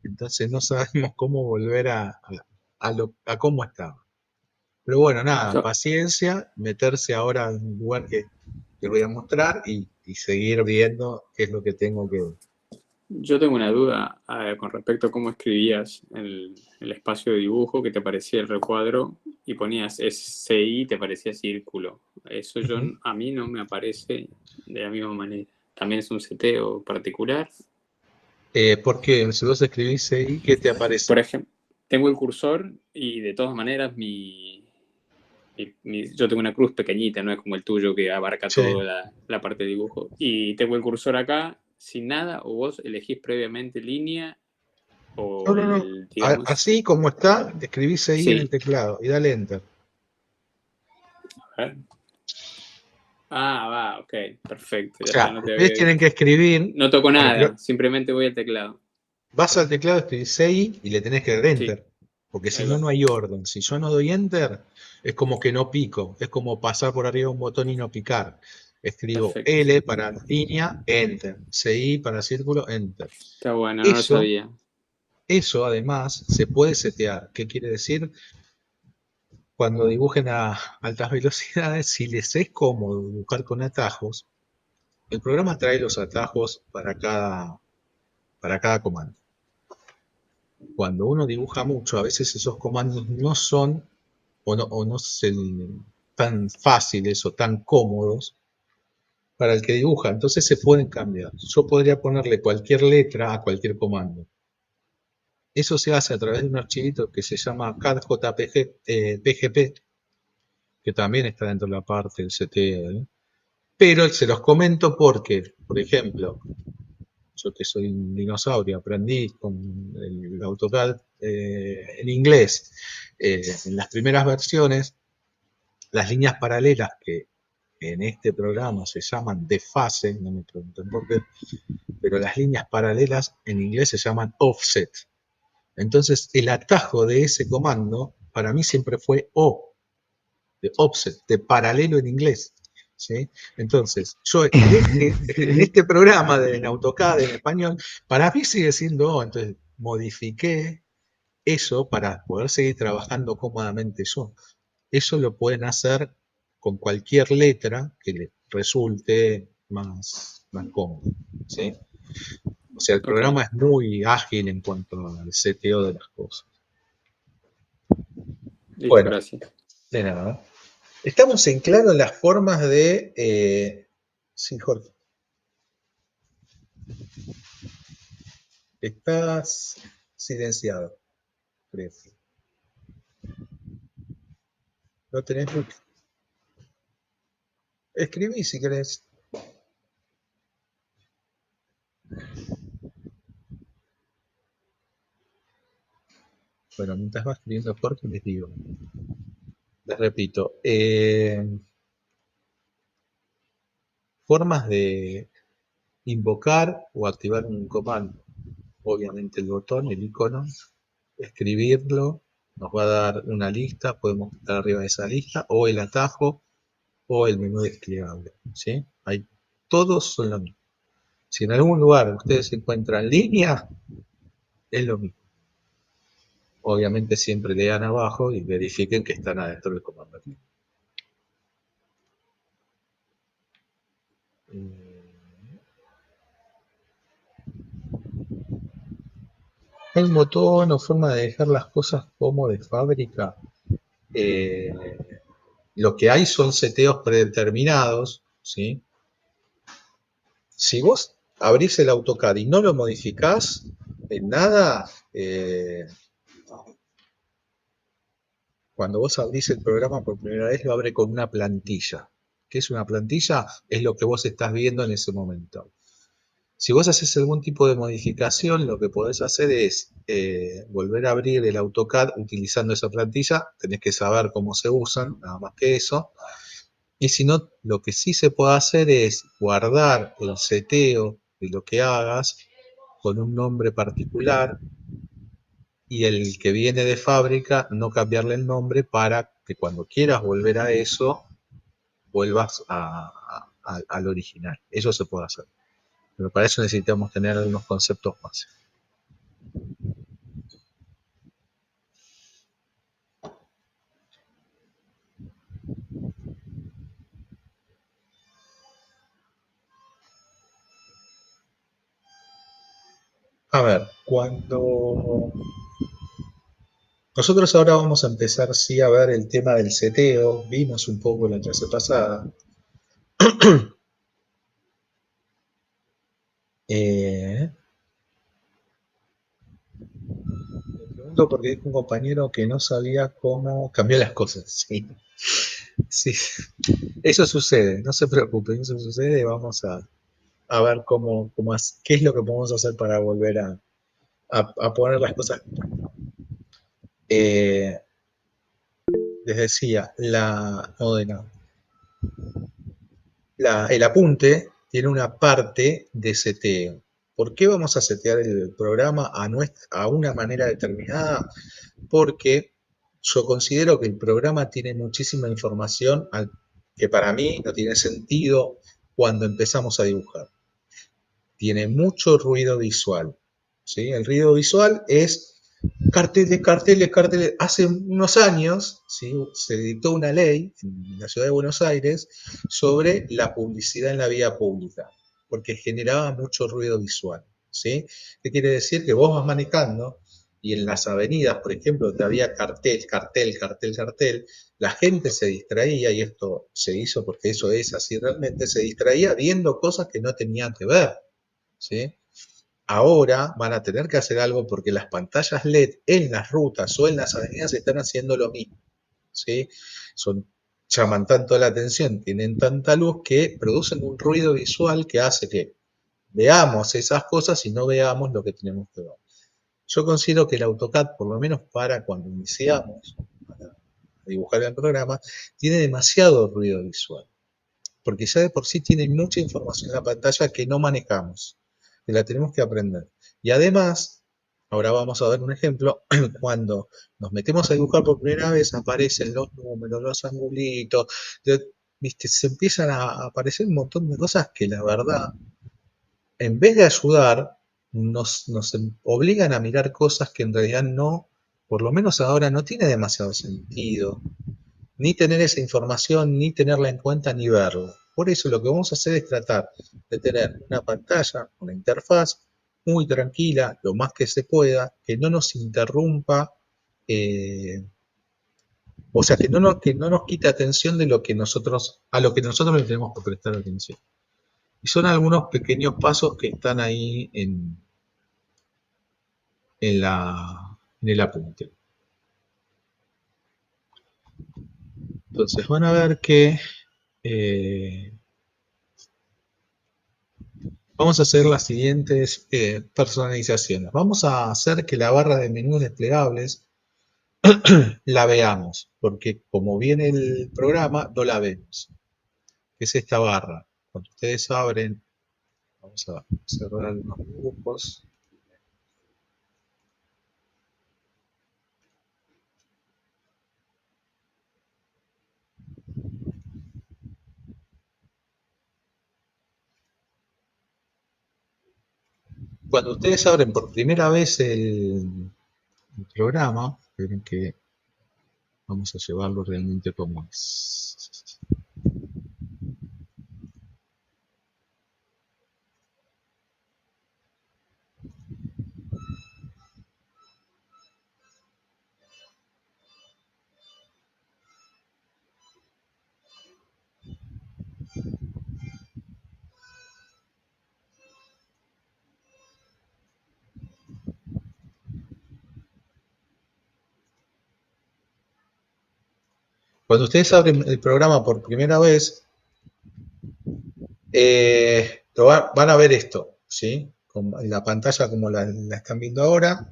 entonces no sabemos cómo volver a cómo estaba. Pero bueno, nada, Yo, paciencia, meterse ahora en un lugar que voy a mostrar y seguir viendo qué es lo que tengo que... yo tengo una duda con respecto a cómo escribías el espacio de dibujo, que te parecía el recuadro y ponías SI, te parecía círculo. Eso a mí no me aparece de la misma manera. También es un seteo particular. Porque si vos escribís ahí, ¿qué te aparece? Por ejemplo, tengo el cursor y de todas maneras yo tengo una cruz pequeñita, no es como el tuyo que abarca Sí. toda la parte de dibujo. Y tengo el cursor acá sin nada, o vos elegís previamente línea o No. digamos... Así como está, escribís ahí en el Sí. teclado y dale enter. A ver. Va, ok, perfecto. O Ya está, sea, ustedes tienen que escribir, no toco bueno, nada, simplemente voy al teclado. vas al teclado, escribís ahí y le tenés que dar Sí, enter. Porque si ahí no, va. no hay orden. Si yo no doy enter, es como que no pico. Es como pasar por arriba un botón y no picar. Escribo Perfecto. L para línea, enter. CI para círculo, enter. Está bueno, no lo Eso, sabía. eso además se puede setear. ¿Qué quiere decir? Cuando dibujen a altas velocidades, si les es cómodo dibujar con atajos, el programa trae los atajos para cada comando. Cuando uno dibuja mucho, a veces esos comandos no son o no son tan fáciles o tan cómodos para el que dibuja, entonces se pueden cambiar. Yo podría ponerle cualquier letra a cualquier comando. Eso se hace a través de un archivito que se llama CAD-JPG, que también está dentro de la parte del CTE. Pero se los comento porque, por ejemplo, yo que soy un dinosaurio, aprendí con el AutoCAD en inglés. En las primeras versiones, las líneas paralelas que en este programa se llaman de fase, no me pregunten por qué, pero las líneas paralelas en inglés se llaman offset. Entonces, el atajo de ese comando para mí siempre fue O, de offset, de paralelo en inglés. ¿Sí? Entonces, yo en este programa de AutoCAD en español, para mí sigue siendo O, entonces modifiqué eso para poder seguir trabajando cómodamente yo. Eso lo pueden hacer con cualquier letra que les resulte más cómodo. ¿Sí? O sea, el Ok, programa es muy ágil en cuanto al seteo de las cosas. listo, Bueno, gracias. de nada. Estamos en claro en las formas de... sí, Jorge. Estás silenciado, creo. No tenés mucho. Escribí si querés. Bueno, mientras vas escribiendo Jorge, les digo. Les repito. Formas de invocar o activar un comando. Obviamente el botón, el icono, escribirlo, nos va a dar una lista, podemos estar arriba de esa lista, o el atajo, o el menú desplegable. ¿Sí? Todos son lo mismo. Si en algún lugar ustedes encuentran línea, es lo mismo. O obviamente siempre lean abajo y verifiquen que están adentro del comando. ¿Hay un botón o forma de dejar las cosas como de fábrica? Eh, lo que hay son seteos predeterminados, ¿sí? Si vos abrís el AutoCAD y no lo modificás en nada, cuando vos abrís el programa por primera vez lo abre con una plantilla. ¿Qué es una plantilla? Es lo que vos estás viendo en ese momento. Si vos haces algún tipo de modificación, lo que podés hacer es volver a abrir el AutoCAD utilizando esa plantilla. Tenés que saber cómo se usan, nada más que eso. Y si no, lo que sí se puede hacer es guardar el seteo de lo que hagas con un nombre particular y el que viene de fábrica no cambiarle el nombre para que cuando quieras volver a eso vuelvas al original. Eso se puede hacer. Pero para eso necesitamos tener algunos conceptos más. A ver, cuando nosotros ahora vamos a empezar sí a ver el tema del seteo, vimos un poco la clase pasada. Me pregunto porque hay un compañero que no sabía cómo cambiar las cosas. Sí, sí. Eso sucede, no se preocupen, eso sucede. Vamos a ver qué es lo que podemos hacer para volver a poner las cosas. Les decía, el apunte tiene una parte de seteo. ¿Por qué vamos a setear el programa a una manera determinada? Porque yo considero que el programa tiene muchísima información que para mí no tiene sentido cuando empezamos a dibujar. Tiene mucho ruido visual, ¿sí? El ruido visual es carteles, carteles, carteles. Hace unos años, ¿sí?, se dictó una ley en la ciudad de Buenos Aires sobre la publicidad en la vía pública, porque generaba mucho ruido visual, ¿sí? ¿Qué quiere decir? Que vos vas manejando y en las avenidas, por ejemplo, te había cartel, cartel, cartel, cartel, la gente se distraía, y esto se hizo porque eso es así realmente, se distraía viendo cosas que no tenían que ver, ¿sí? Ahora van a tener que hacer algo porque las pantallas LED en las rutas o en las avenidas están haciendo lo mismo, ¿sí? Llaman tanto la atención, tienen tanta luz que producen un ruido visual que hace que veamos esas cosas y no veamos lo que tenemos que ver. Yo considero que el AutoCAD, por lo menos para cuando iniciamos a dibujar el programa, tiene demasiado ruido visual, porque ya de por sí tiene mucha información en la pantalla que no manejamos, que la tenemos que aprender. Y además, ahora vamos a ver un ejemplo, cuando nos metemos a dibujar por primera vez aparecen los números, los angulitos, ¿viste? Se empiezan a aparecer un montón de cosas que la verdad, en vez de ayudar, nos obligan a mirar cosas que en realidad no, por lo menos ahora no tiene demasiado sentido ni tener esa información, ni tenerla en cuenta, ni verla. Por eso lo que vamos a hacer es tratar de tener una pantalla, una interfaz muy tranquila, lo más que se pueda, que no nos interrumpa, eh, o sea, que no nos quite atención de a lo que nosotros le tenemos que prestar atención. Y son algunos pequeños pasos que están ahí en el apunte. Entonces van a ver que vamos a hacer las siguientes personalizaciones. Vamos a hacer que la barra de menús desplegables la veamos, porque como viene el programa, no la vemos. Que es esta barra. Cuando ustedes abren, vamos a cerrar algunos grupos. Cuando ustedes abren por primera vez el programa, Esperen que vamos a llevarlo realmente como es. Cuando ustedes abren el programa por primera vez, van a ver esto, ¿sí? En la pantalla como la están viendo ahora.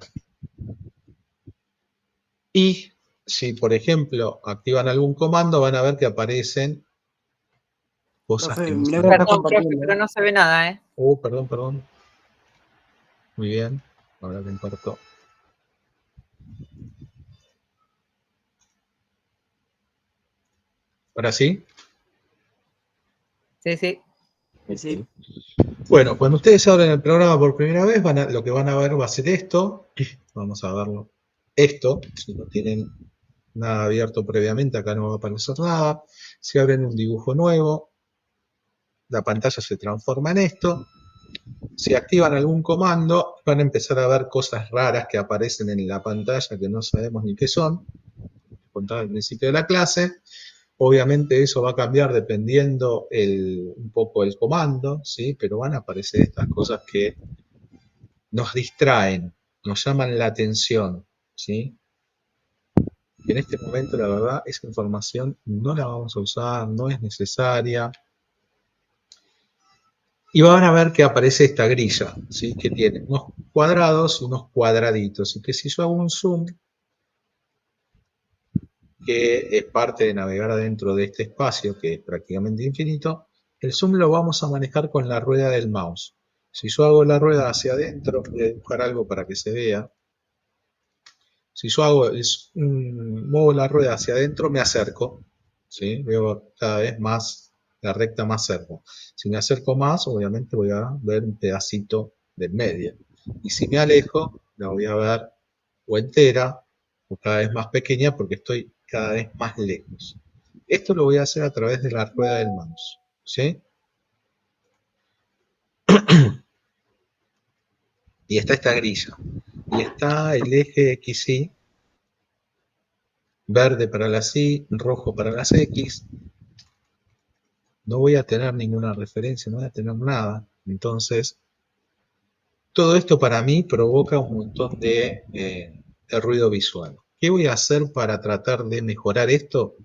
Y si, por ejemplo, activan algún comando, van a ver que aparecen cosas Profe, que no mirá se que la ven. estás Perdón, profe, compartiendo. pero no se ve nada, ¿eh? Perdón, perdón. Muy bien. Ahora comparto. ¿Ahora sí? Sí, sí. Sí. Bueno, cuando ustedes abren el programa por primera vez, lo que van a ver va a ser esto. Vamos a verlo. Esto, si no tienen nada abierto previamente, acá no va a aparecer nada. Si abren un dibujo nuevo, la pantalla se transforma en esto. Si activan algún comando, van a empezar a ver cosas raras que aparecen en la pantalla que no sabemos ni qué son. Contaba al principio de la clase. Obviamente eso va a cambiar dependiendo un poco el comando, ¿sí? Pero van a aparecer estas cosas que nos distraen, nos llaman la atención, ¿sí? Y en este momento, la verdad, esa información no la vamos a usar, no es necesaria. Y van a ver que aparece esta grilla, ¿sí? Que tiene unos cuadrados y unos cuadraditos. Y que si yo hago un zoom, que es parte de navegar adentro de este espacio, que es prácticamente infinito, el zoom lo vamos a manejar con la rueda del mouse. Si yo hago la rueda hacia adentro, voy a dibujar algo para que se vea. Si yo muevo la rueda hacia adentro, me acerco, ¿sí? Veo cada vez más la recta más cerca. Si me acerco más, obviamente voy a ver un pedacito del medio. Y si me alejo, la voy a ver o entera o cada vez más pequeña porque estoy cada vez más lejos. Esto lo voy a hacer a través de la rueda del mouse, ¿sí? Y está esta grilla. Y está el eje XY, verde para las Y, rojo para las X. No voy a tener ninguna referencia, no voy a tener nada. Entonces, todo esto para mí provoca un montón de ruido visual. ¿Qué voy a hacer para tratar de mejorar esto?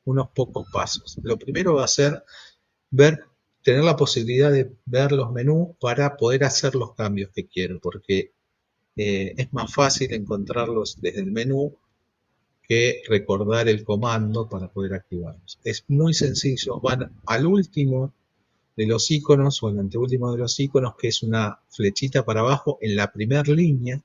Unos pocos pasos. Lo primero va a ser tener la posibilidad de ver los menús para poder hacer los cambios que quiero, porque es más fácil encontrarlos desde el menú que recordar el comando para poder activarlos. Es muy sencillo, van al último de los iconos o el anteúltimo de los iconos, que es una flechita para abajo en la primera línea,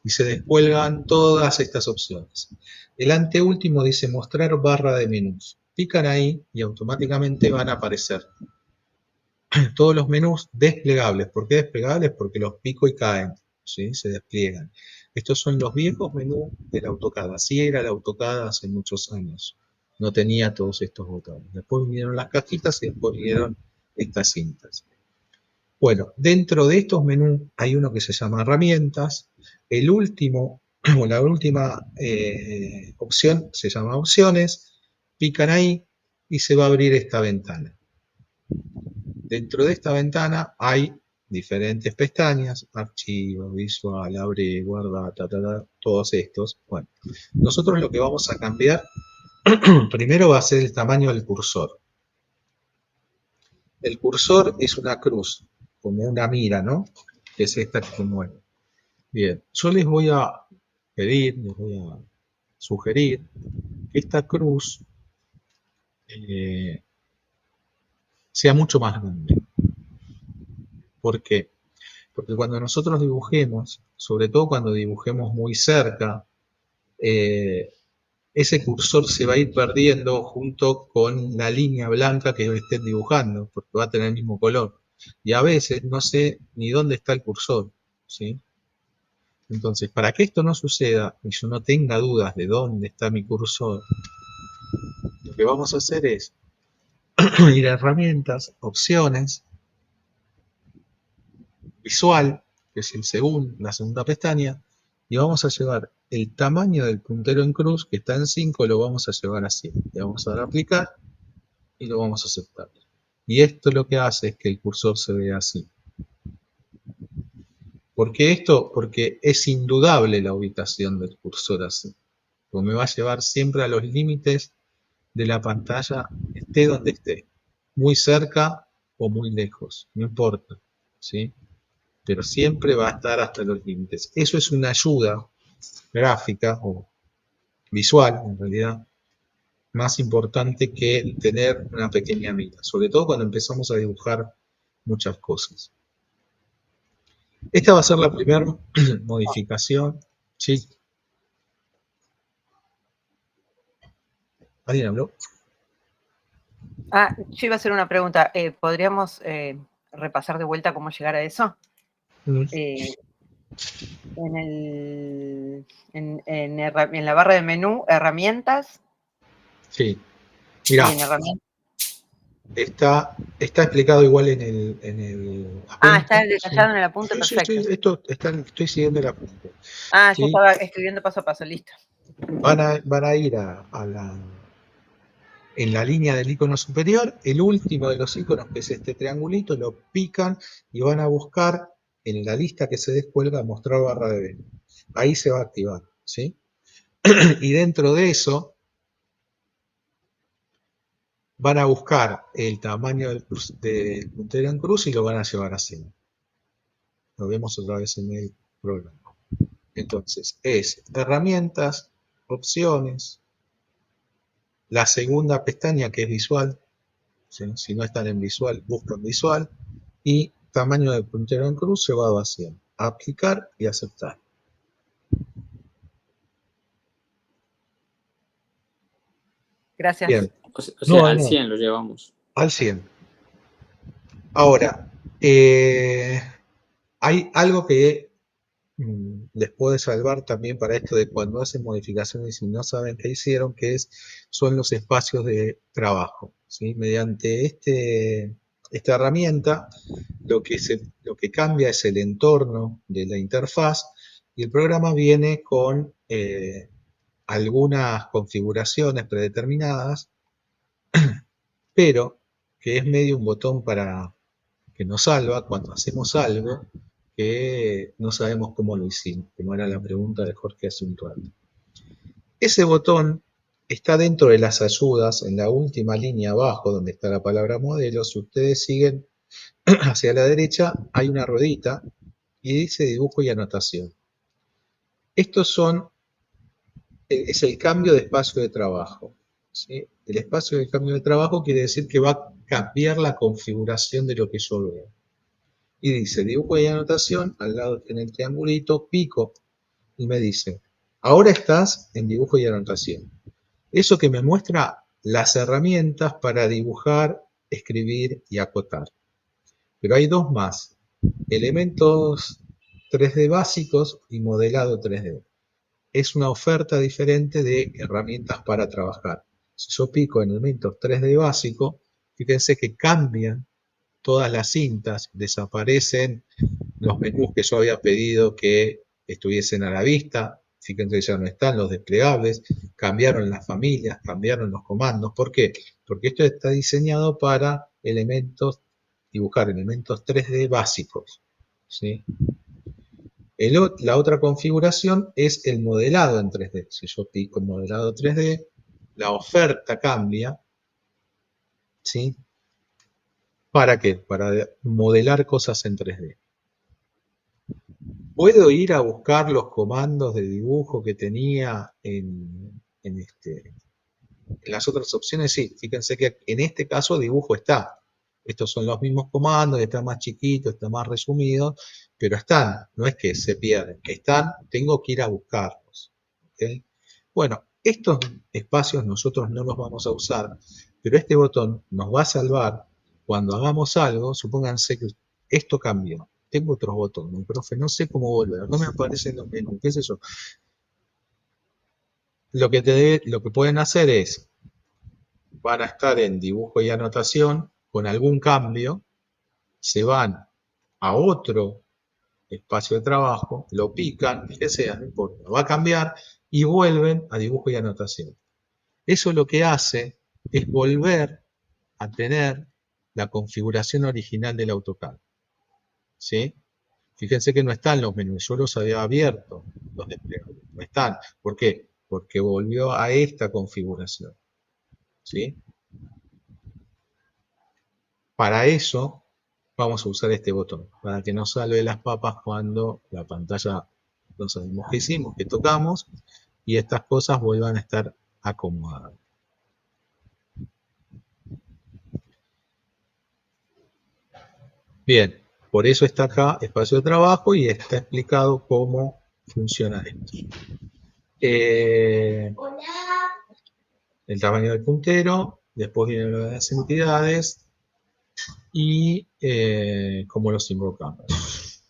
y se descuelgan todas estas opciones. El anteúltimo dice mostrar barra de menús. Pican ahí y automáticamente van a aparecer todos los menús desplegables. ¿Por qué desplegables? Porque los pico y caen, ¿sí? Se despliegan. Estos son los viejos menús del AutoCAD. Así era el AutoCAD hace muchos años. No tenía todos estos botones. Después vinieron las cajitas y después vinieron estas cintas. Bueno, dentro de estos menús hay uno que se llama herramientas. El último, o la última opción se llama opciones. Pican ahí y se va a abrir esta ventana. Dentro de esta ventana hay diferentes pestañas, archivo, visual, abrir, guardar, todos estos. Bueno, nosotros lo que vamos a cambiar primero va a ser el tamaño del cursor. El cursor es una cruz, como una mira, ¿no? Que es esta que se mueve. Bien, yo les voy a pedir, les voy a sugerir que esta cruz sea mucho más grande. ¿Por qué? Porque cuando nosotros dibujemos, sobre todo cuando dibujemos muy cerca, ese cursor se va a ir perdiendo junto con la línea blanca que estén dibujando, porque va a tener el mismo color. Y a veces no sé ni dónde está el cursor, ¿sí? Entonces, para que esto no suceda y yo no tenga dudas de dónde está mi cursor, lo que vamos a hacer es ir a herramientas, opciones, visual, que es la segunda pestaña, y vamos a llevar el tamaño del puntero en cruz, que está en 5, lo vamos a llevar a 100. Le vamos a dar a aplicar y lo vamos a aceptar. Y esto lo que hace es que el cursor se vea así. ¿Por qué esto? Porque es indudable la ubicación del cursor así. Porque me va a llevar siempre a los límites de la pantalla, esté donde esté. Muy cerca o muy lejos, no importa. ¿Sí? Pero siempre va a estar hasta los límites. Eso es una ayuda gráfica o visual, en realidad, más importante que tener una pequeña mira, sobre todo cuando empezamos a dibujar muchas cosas. Esta va a ser la primera modificación. Sí. ¿Alguien habló? Yo iba a hacer una pregunta. ¿Podríamos repasar de vuelta cómo llegar a eso? En la barra de menú, herramientas. Sí. Mirá, está explicado igual en el apunte. Está detallado en el apunte, Sí, perfecto. estoy siguiendo el apunte. Yo estaba escribiendo paso a paso, listo. Van a ir en la línea del icono superior, el último de los iconos, que es este triangulito, lo pican y van a buscar en la lista que se descuelga mostrar barra de menú. Ahí se va a activar, ¿sí? Y dentro de eso van a buscar el tamaño del puntero en cruz y lo van a llevar así. Lo vemos otra vez en el programa. Entonces, es herramientas, opciones, la segunda pestaña que es visual, ¿sí? Si no están en visual, buscan visual, y tamaño del puntero en cruz llevado a 100. Aplicar y aceptar. Gracias. Bien. O sea, al 100 lo llevamos. Al 100. Ahora, hay algo que les puede salvar también para esto de cuando hacen modificaciones y no saben qué hicieron, son los espacios de trabajo, ¿sí? Mediante esta herramienta, lo que cambia es el entorno de la interfaz y el programa viene con algunas configuraciones predeterminadas, pero que es medio un botón que nos salva cuando hacemos algo que no sabemos cómo lo hicimos, que no era la pregunta de Jorge hace un rato. Ese botón está dentro de las ayudas, en la última línea abajo, donde está la palabra modelo. Si ustedes siguen hacia la derecha, hay una ruedita y dice dibujo y anotación. Es el cambio de espacio de trabajo, ¿sí? El espacio de cambio de trabajo quiere decir que va a cambiar la configuración de lo que yo veo. Y dice dibujo y anotación, al lado tiene el triangulito, pico, y me dice, ahora estás en dibujo y anotación. Eso que me muestra las herramientas para dibujar, escribir y acotar. Pero hay dos más, elementos 3D básicos y modelado 3D. Es una oferta diferente de herramientas para trabajar. Si yo pico en elementos 3D básico, fíjense que cambian todas las cintas, desaparecen los menús que yo había pedido que estuviesen a la vista, fíjense que ya no están los desplegables, cambiaron las familias, cambiaron los comandos. ¿Por qué? Porque esto está diseñado para dibujar elementos 3D básicos, ¿sí? La otra configuración es el modelado en 3D. Si yo pico en modelado 3D, la oferta cambia, ¿sí? ¿Para qué? Para modelar cosas en 3D. ¿Puedo ir a buscar los comandos de dibujo que tenía en las otras opciones? Sí, fíjense que en este caso dibujo está. Estos son los mismos comandos, está más chiquito, está más resumido, pero están, no es que se pierden, están, tengo que ir a buscarlos. ¿Okay? Bueno, estos espacios nosotros no los vamos a usar, pero este botón nos va a salvar cuando hagamos algo. Supónganse que esto cambió. tengo otros botones, profe, no sé cómo volver, no me aparecen los menús, qué sé yo. Lo que pueden hacer es, van a estar en dibujo y anotación, con algún cambio, se van a otro espacio de trabajo, lo pican, que sea, no importa, va a cambiar y vuelven a dibujo y anotación. Eso lo que hace es volver a tener la configuración original del AutoCAD. ¿Sí? Fíjense que no están los menús, yo los había abierto, los desplegables, no están. ¿Por qué? Porque volvió a esta configuración. ¿Sí? Para eso vamos a usar este botón, para que nos salve las papas cuando la pantalla no sabemos qué hicimos, qué tocamos, y estas cosas vuelvan a estar acomodadas. Bien, por eso está acá espacio de trabajo y está explicado cómo funciona esto. El tamaño del puntero, después vienen las entidades y cómo los invocamos.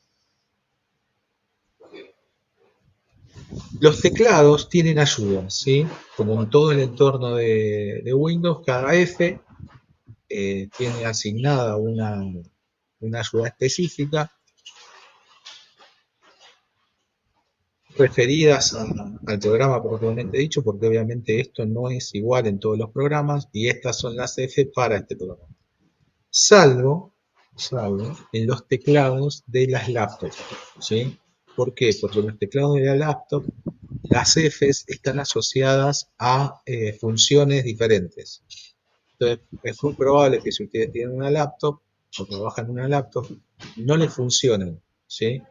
Los teclados tienen ayudas, ¿sí? Como en todo el entorno de Windows, cada F tiene asignada una ayuda específica referidas al programa propiamente dicho, porque obviamente esto no es igual en todos los programas y estas son las F para este programa. Salvo en los teclados de las laptops, ¿sí? ¿Por qué? Porque en los teclados de la laptop las Fs están asociadas a funciones diferentes. Entonces, es muy probable que si ustedes tienen una laptop o trabajan en una laptop, no les funcionen, ¿sí?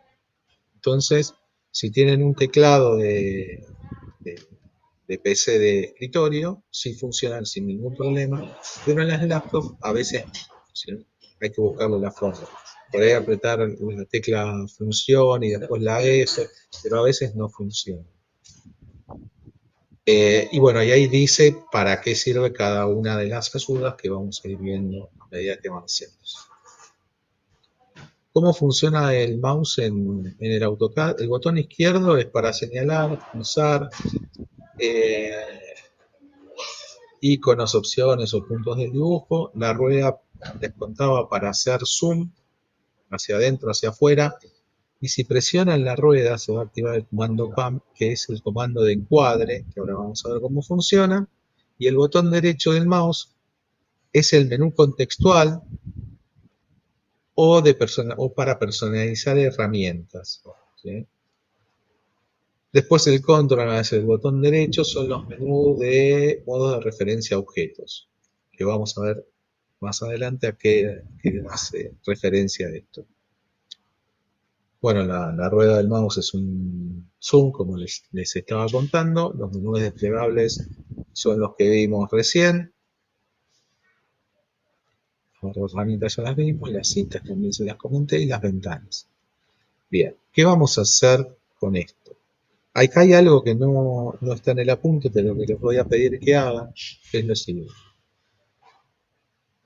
Entonces, si tienen un teclado de PC de escritorio, sí funcionan sin ningún problema, pero en las laptops a veces ¿sí? Hay que buscarle la forma. Por ahí apretar la tecla función y después la F, pero a veces no funciona. Y bueno, y ahí dice para qué sirve cada una de las ayudas que vamos a ir viendo a medida que avancemos. ¿Cómo funciona el mouse en el AutoCAD? El botón izquierdo es para señalar, pulsar, iconos, opciones o puntos de dibujo. La rueda les contaba para hacer zoom hacia adentro, hacia afuera. Y si presionan la rueda se va a activar el comando PAM, que es el comando de encuadre, que ahora vamos a ver cómo funciona. Y el botón derecho del mouse es el menú contextual o para personalizar herramientas. ¿Sí? Después el control, es el botón derecho, son los menús de modos de referencia a objetos, que vamos a ver más adelante a qué hace referencia a esto. Bueno, la rueda del mouse es un zoom, como les estaba contando. Los menús desplegables son los que vimos recién. Las herramientas ya las vimos, las cintas también se las comenté y las ventanas. Bien, ¿qué vamos a hacer con esto? Acá hay algo que no está en el apunte, pero que les voy a pedir que hagan, que es lo siguiente.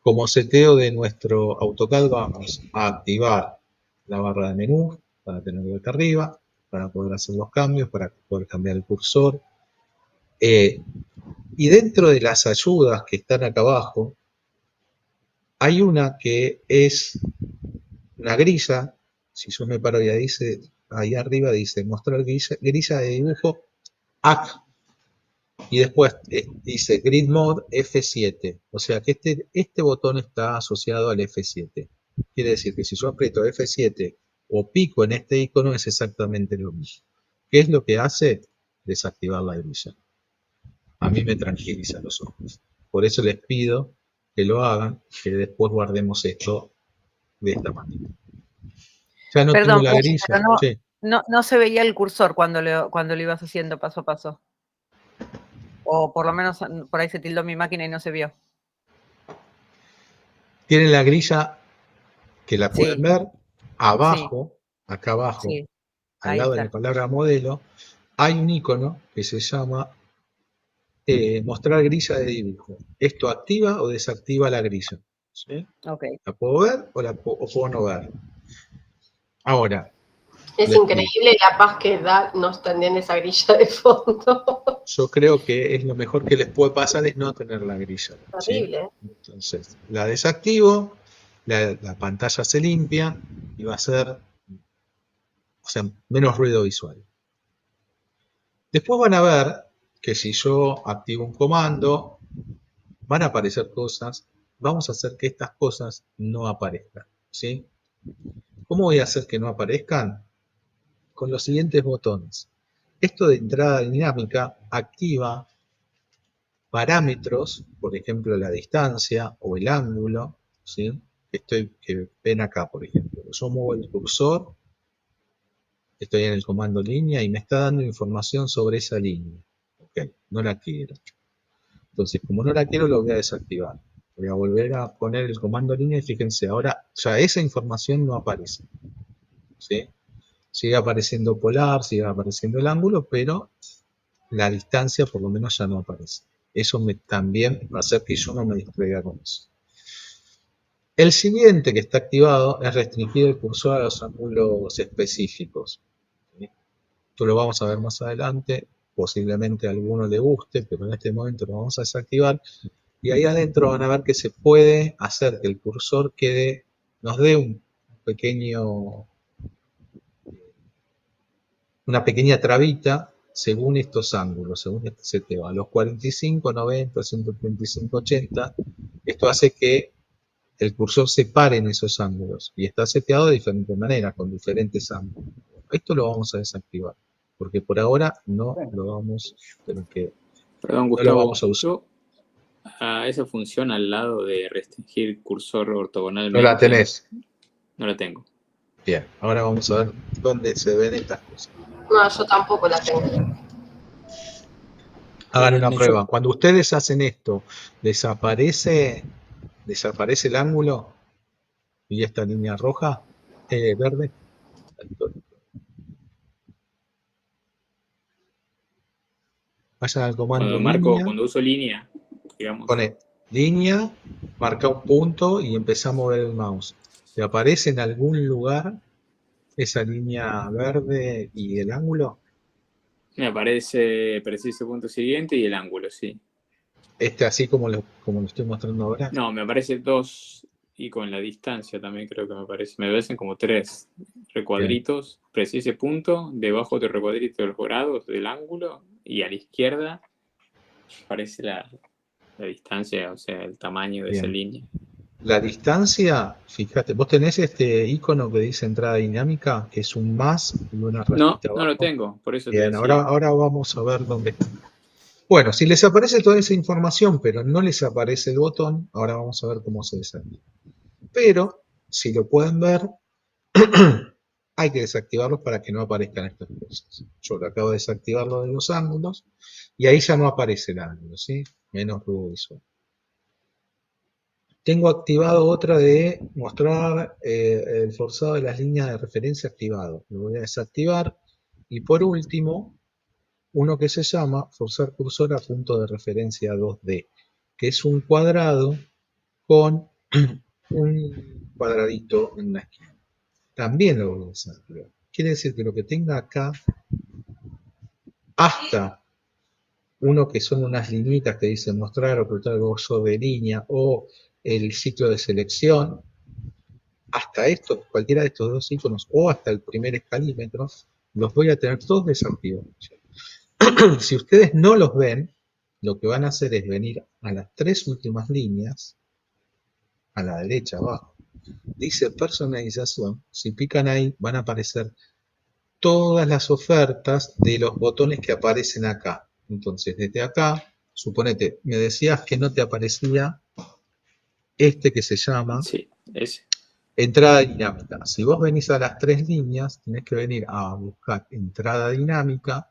Como seteo de nuestro AutoCAD vamos a activar la barra de menú para tenerlo acá arriba, para poder hacer los cambios, para poder cambiar el cursor. Y dentro de las ayudas que están acá abajo, hay una que es una grilla. Si yo me paro y ahí arriba dice mostrar grilla de dibujo AC. Y después dice Grid Mode F7. O sea que este botón está asociado al F7. Quiere decir que si yo aprieto F7 o pico en este icono es exactamente lo mismo. ¿Qué es lo que hace? Desactivar la grilla. A mí me tranquiliza los ojos. Por eso les pido que lo hagan, que después guardemos esto de esta manera. Ya no tengo Perdón, la profe, grilla. pero Sí. no se veía el cursor cuando lo ibas haciendo paso a paso. O por lo menos por ahí se tildó mi máquina y no se vio. Tienen la grilla que la pueden Sí, ver sí, abajo, acá abajo, sí. al Ahí lado de la está. palabra modelo, hay un icono que se llama mostrar grilla de dibujo. ¿Esto activa o desactiva la grilla? ¿Sí? Ok. ¿La puedo ver o puedo no ver? Ahora, Es les digo, increíble la paz que da no estar en esa grilla de fondo. yo creo que es lo mejor que les puede pasar es no tener la grilla, ¿sí? Terrible. Entonces, la desactivo, la pantalla se limpia y va a ser, o sea, menos ruido visual. Después van a ver que si yo activo un comando, van a aparecer cosas, vamos a hacer que estas cosas no aparezcan, ¿sí? ¿Cómo voy a hacer que no aparezcan? Con los siguientes botones. Esto de entrada dinámica activa parámetros, por ejemplo la distancia o el ángulo, ¿sí? Que ven acá, por ejemplo. Yo muevo el cursor, estoy en el comando línea y me está dando información sobre esa línea. Ok, no la quiero. Entonces, como no la quiero, lo voy a desactivar. Voy a volver a poner el comando línea y fíjense, ahora ya esa información no aparece, ¿sí? Sigue apareciendo polar, sigue apareciendo el ángulo, pero la distancia por lo menos ya no aparece. Eso también va a hacer que yo no me distraiga con eso. El siguiente que está activado es restringir el cursor a los ángulos específicos. ¿Sí? Esto lo vamos a ver más adelante, posiblemente a alguno le guste, pero en este momento lo vamos a desactivar. Y ahí adentro van a ver que se puede hacer que el cursor nos dé una pequeña trabita según estos ángulos, según este seteo. A los 45, 90, 135, 80, esto hace que el cursor se pare en esos ángulos y está seteado de diferente manera, con diferentes ángulos. Esto lo vamos a desactivar, porque por ahora no lo vamos Perdón, no lo Gustavo, vamos a usar. yo a esa función al lado de restringir cursor No la ortogonalmente tenés. no la tengo. Bien, ahora vamos a ver dónde se ven estas cosas. No, yo tampoco la tengo. Hagan una Yo- prueba. Cuando ustedes hacen esto, desaparece el ángulo y esta línea roja, verde. Vayan al comando línea, Cuando uso línea, digamos, pone línea, marca un punto y empezá a mover el mouse. ¿Te aparece en algún lugar esa línea verde y el ángulo? me aparece preciso punto siguiente y el ángulo, sí. Así como lo estoy mostrando ahora. No, me aparece 2 y con la distancia también creo que me aparece. Me aparecen como 3 recuadritos, preciso punto, debajo del recuadrito de los grados del ángulo y a la izquierda aparece la distancia, o sea, el tamaño de esa Bien. línea. La distancia, fíjate, vos tenés este icono que dice entrada dinámica, que es un más y una No, rayita no lo abajo. tengo, por eso te Bien, decía. ahora vamos a ver dónde está. Bueno, si les aparece toda esa información, pero no les aparece el botón, ahora vamos a ver cómo se desactiva. Pero, si lo pueden ver, hay que desactivarlos para que no aparezcan estas cosas. Yo lo acabo de desactivar lo de los ángulos, y ahí ya no aparece el ángulo, ¿sí? Menos ruido visual. Tengo activado otra de mostrar el forzado de las líneas de referencia activado. Lo voy a desactivar. Y por último, uno que se llama forzar cursor a punto de referencia 2D, que es un cuadrado con un cuadradito en una esquina. También lo voy a desactivar. Quiere decir que lo que tenga acá, hasta uno que son unas linitas que dicen mostrar o ocultar el de línea o el ciclo de selección, hasta esto, cualquiera de estos dos iconos o hasta el primer escalímetro, los voy a tener todos desactivados. Si ustedes no los ven, lo que van a hacer es venir a las tres últimas líneas, a la derecha abajo. Dice personalización. Si pican ahí, van a aparecer todas las ofertas de los botones que aparecen acá. Entonces, desde acá, suponete, me decías que no te aparecía este que se llama Sí, ese. entrada dinámica. Si vos venís a las tres líneas, tenés que venir a buscar entrada dinámica,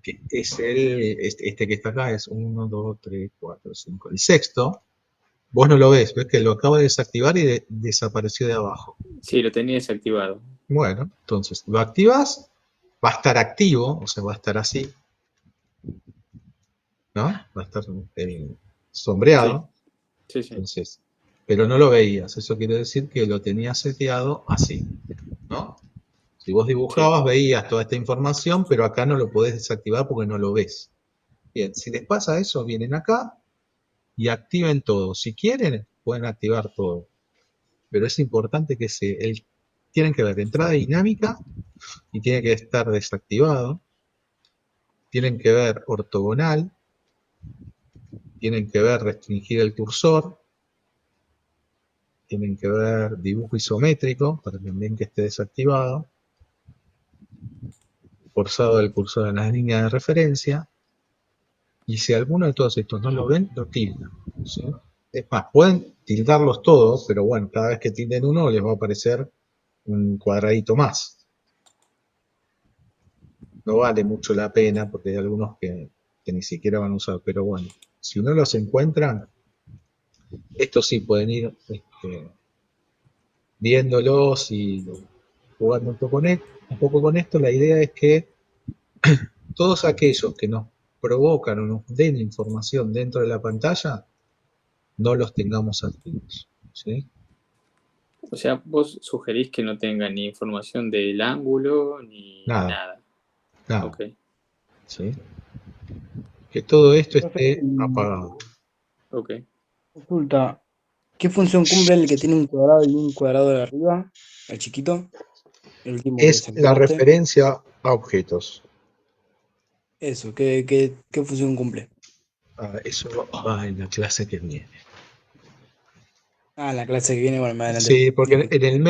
que es este que está acá, es 1, 2, 3, 4, 5. El sexto, vos no lo ves que lo acabo de desactivar y desapareció de abajo. Sí, lo tenía desactivado. Bueno, entonces lo activas, va a estar activo, o sea, va a estar así, ¿no? Va a estar sombreado. Sí, sí. Entonces, pero no lo veías. Eso quiere decir que lo tenías seteado así, ¿no? Si vos dibujabas, veías toda esta información, pero acá no lo podés desactivar porque no lo ves. Bien, si les pasa eso, vienen acá y activen todo. Si quieren, pueden activar todo. Pero es importante que tienen que ver entrada dinámica y tiene que estar desactivado. Tienen que ver ortogonal. Tienen que ver restringir el cursor. Tienen que ver dibujo isométrico para también que esté desactivado. Forzado del cursor en las líneas de referencia. Y si alguno de todos estos no lo ven, lo tildan, ¿sí? Es más, pueden tildarlos todos, pero bueno, cada vez que tilden uno les va a aparecer un cuadradito más. No vale mucho la pena porque hay algunos que ni siquiera van a usar, pero bueno, si uno los encuentra, estos sí pueden ir viéndolos y jugando un poco con esto. La idea es que todos aquellos que nos provocan o nos den información dentro de la pantalla, no los tengamos activos, ¿sí? O sea, vos sugerís que no tenga ni información del ángulo ni Nada. nada. Ok. ¿Sí? Que todo esto Profe, esté apagado. Ok. consulta, ¿qué función cumple el que tiene un cuadrado y un cuadrado de arriba? El chiquito, el último que Es la desactivaste. referencia a objetos. Eso, ¿qué función cumple? Eso va en la clase que viene. Ah, la clase que viene, bueno, más adelante. Sí, porque Ok. en el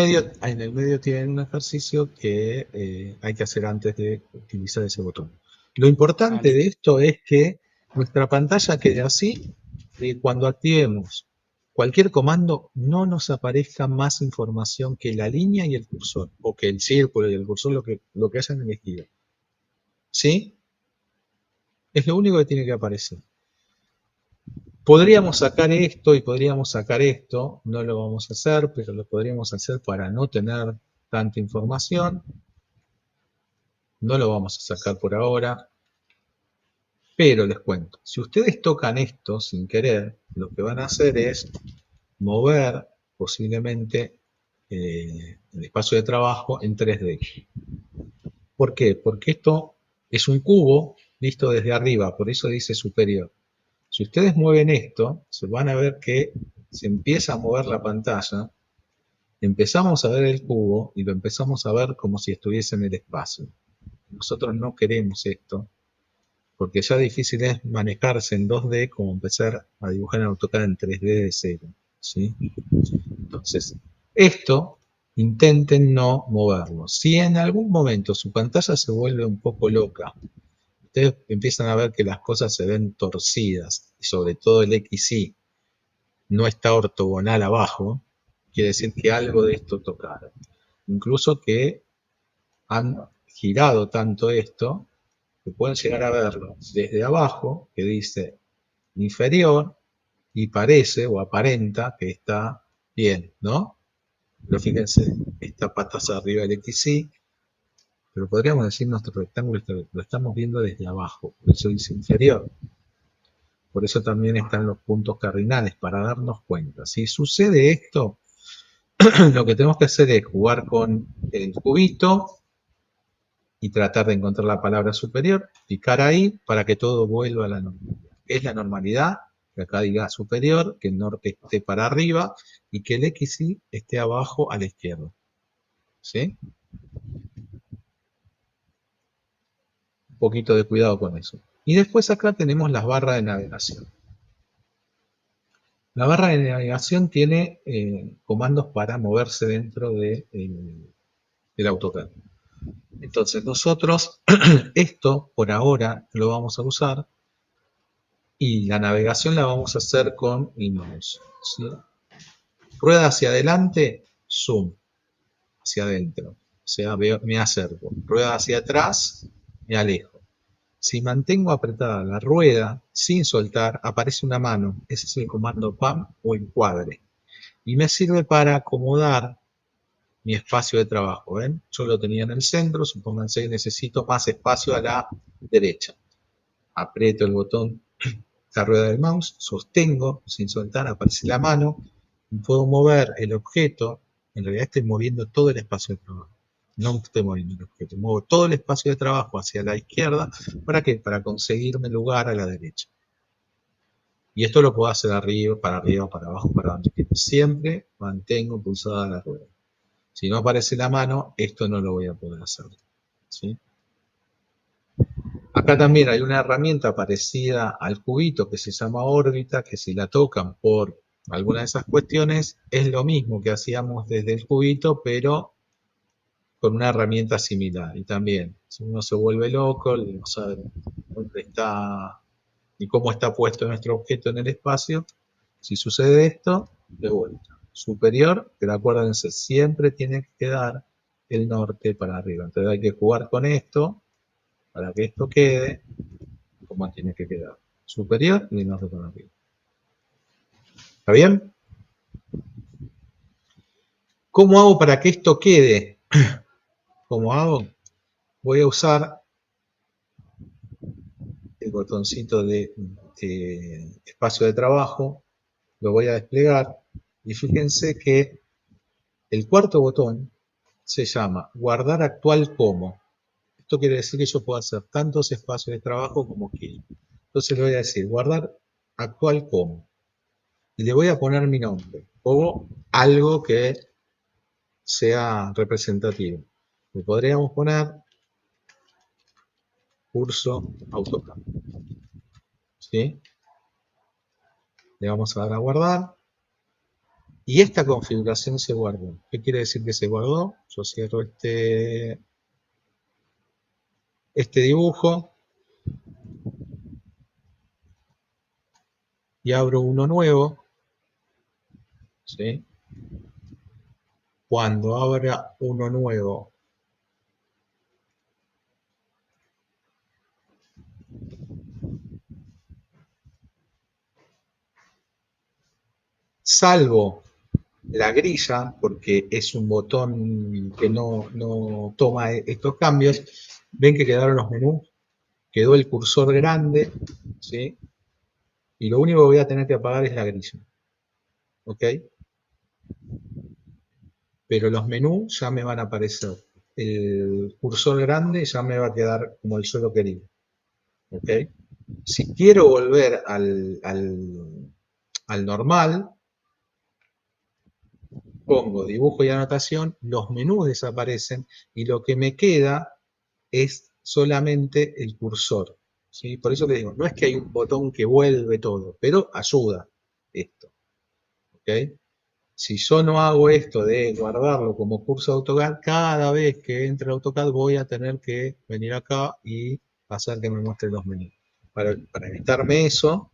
medio tienen un ejercicio que hay que hacer antes de utilizar ese botón. Lo Ah, importante de listo. esto es que nuestra pantalla quede así y cuando activemos cualquier comando no nos aparezca más información que la línea y el cursor, o que el círculo y el cursor lo que hayan elegido. ¿Sí? Es lo único que tiene que aparecer. Podríamos sacar esto y podríamos sacar esto, no lo vamos a hacer, pero lo podríamos hacer para no tener tanta información. No lo vamos a sacar por ahora, pero les cuento, si ustedes tocan esto sin querer, lo que van a hacer es mover posiblemente el espacio de trabajo en 3D. ¿Por qué? Porque esto es un cubo visto desde arriba, por eso dice superior. Si ustedes mueven esto, se van a ver que se empieza a mover la pantalla, empezamos a ver el cubo y lo empezamos a ver como si estuviese en el espacio. Nosotros no queremos esto, porque ya difícil es manejarse en 2D como empezar a dibujar en AutoCAD en 3D de cero, ¿sí? Entonces, esto intenten no moverlo. Si en algún momento su pantalla se vuelve un poco loca, ustedes empiezan a ver que las cosas se ven torcidas, y sobre todo el XY no está ortogonal abajo, quiere decir que algo de esto tocaron. Incluso que han girado tanto esto que pueden llegar a verlo desde abajo, que dice inferior, y parece o aparenta que está bien, ¿no? Pero fíjense, esta pata hacia arriba del XY, pero podríamos decir nuestro rectángulo lo estamos viendo desde abajo, por eso dice inferior. Por eso también están los puntos cardinales, para darnos cuenta. Si sucede esto, lo que tenemos que hacer es jugar con el cubito y tratar de encontrar la palabra superior, picar ahí para que todo vuelva a la normalidad. Es la normalidad, que acá diga superior, que el norte esté para arriba y que el XY esté abajo a la izquierda. ¿Sí? Un poquito de cuidado con eso. Y después acá tenemos las barras de navegación. La barra de navegación tiene comandos para moverse dentro del AutoCAD. Entonces nosotros esto por ahora lo vamos a usar y la navegación la vamos a hacer con el mouse, ¿sí? Rueda hacia adelante, zoom, hacia adentro, o sea, me acerco. Rueda hacia atrás, me alejo. Si mantengo apretada la rueda sin soltar, aparece una mano. Ese es el comando PAM o encuadre. Y me sirve para acomodar mi espacio de trabajo. ¿Ven? Yo lo tenía en el centro, supónganse que necesito más espacio a la derecha. Aprieto el botón, la rueda del mouse, sostengo sin soltar, aparece la mano, puedo mover el objeto, en realidad estoy moviendo todo el espacio de trabajo. No estoy moviendo el objeto, muevo todo el espacio de trabajo hacia la izquierda. ¿Para qué? Para conseguirme lugar a la derecha. Y esto lo puedo hacer arriba, para abajo, para donde quiera. Siempre mantengo pulsada la rueda. Si no aparece la mano, esto no lo voy a poder hacer. ¿Sí? Acá también hay una herramienta parecida al cubito que se llama órbita, que si la tocan por alguna de esas cuestiones, es lo mismo que hacíamos desde el cubito, pero con una herramienta similar. Y también, si uno se vuelve loco, no sabe dónde está y cómo está puesto nuestro objeto en el espacio, si sucede esto, de vuelta. Superior, pero acuérdense, siempre tiene que quedar el norte para arriba. Entonces hay que jugar con esto para que esto quede como tiene que quedar. Superior y el norte para arriba. ¿Está bien? ¿Cómo hago para que esto quede? ¿Cómo hago? Voy a usar el botoncito de espacio de trabajo, lo voy a desplegar y fíjense que el cuarto botón se llama guardar actual como. Esto quiere decir que yo puedo hacer tantos espacios de trabajo como quiera. Entonces le voy a decir guardar actual como. Y le voy a poner mi nombre o algo que sea representativo. Le podríamos poner curso AutoCAD. ¿Sí? Le vamos a dar a guardar. Y esta configuración se guardó. ¿Qué quiere decir que se guardó? Yo cierro este dibujo y abro uno nuevo. ¿Sí? Cuando abra uno nuevo, salvo la grilla, porque es un botón que no toma estos cambios, ven que quedaron los menús, quedó el cursor grande, ¿sí? Y lo único que voy a tener que apagar es la grilla. ¿Ok? Pero los menús ya me van a aparecer. El cursor grande ya me va a quedar como yo lo quería. ¿Ok? Si quiero volver al normal, pongo dibujo y anotación, los menús desaparecen y lo que me queda es solamente el cursor. ¿Sí? Por eso les digo, no es que hay un botón que vuelve todo, pero ayuda esto. ¿Ok? Si yo no hago esto de guardarlo como curso de AutoCAD, cada vez que entre AutoCAD voy a tener que venir acá y hacer que me muestre los menús. Para evitarme eso,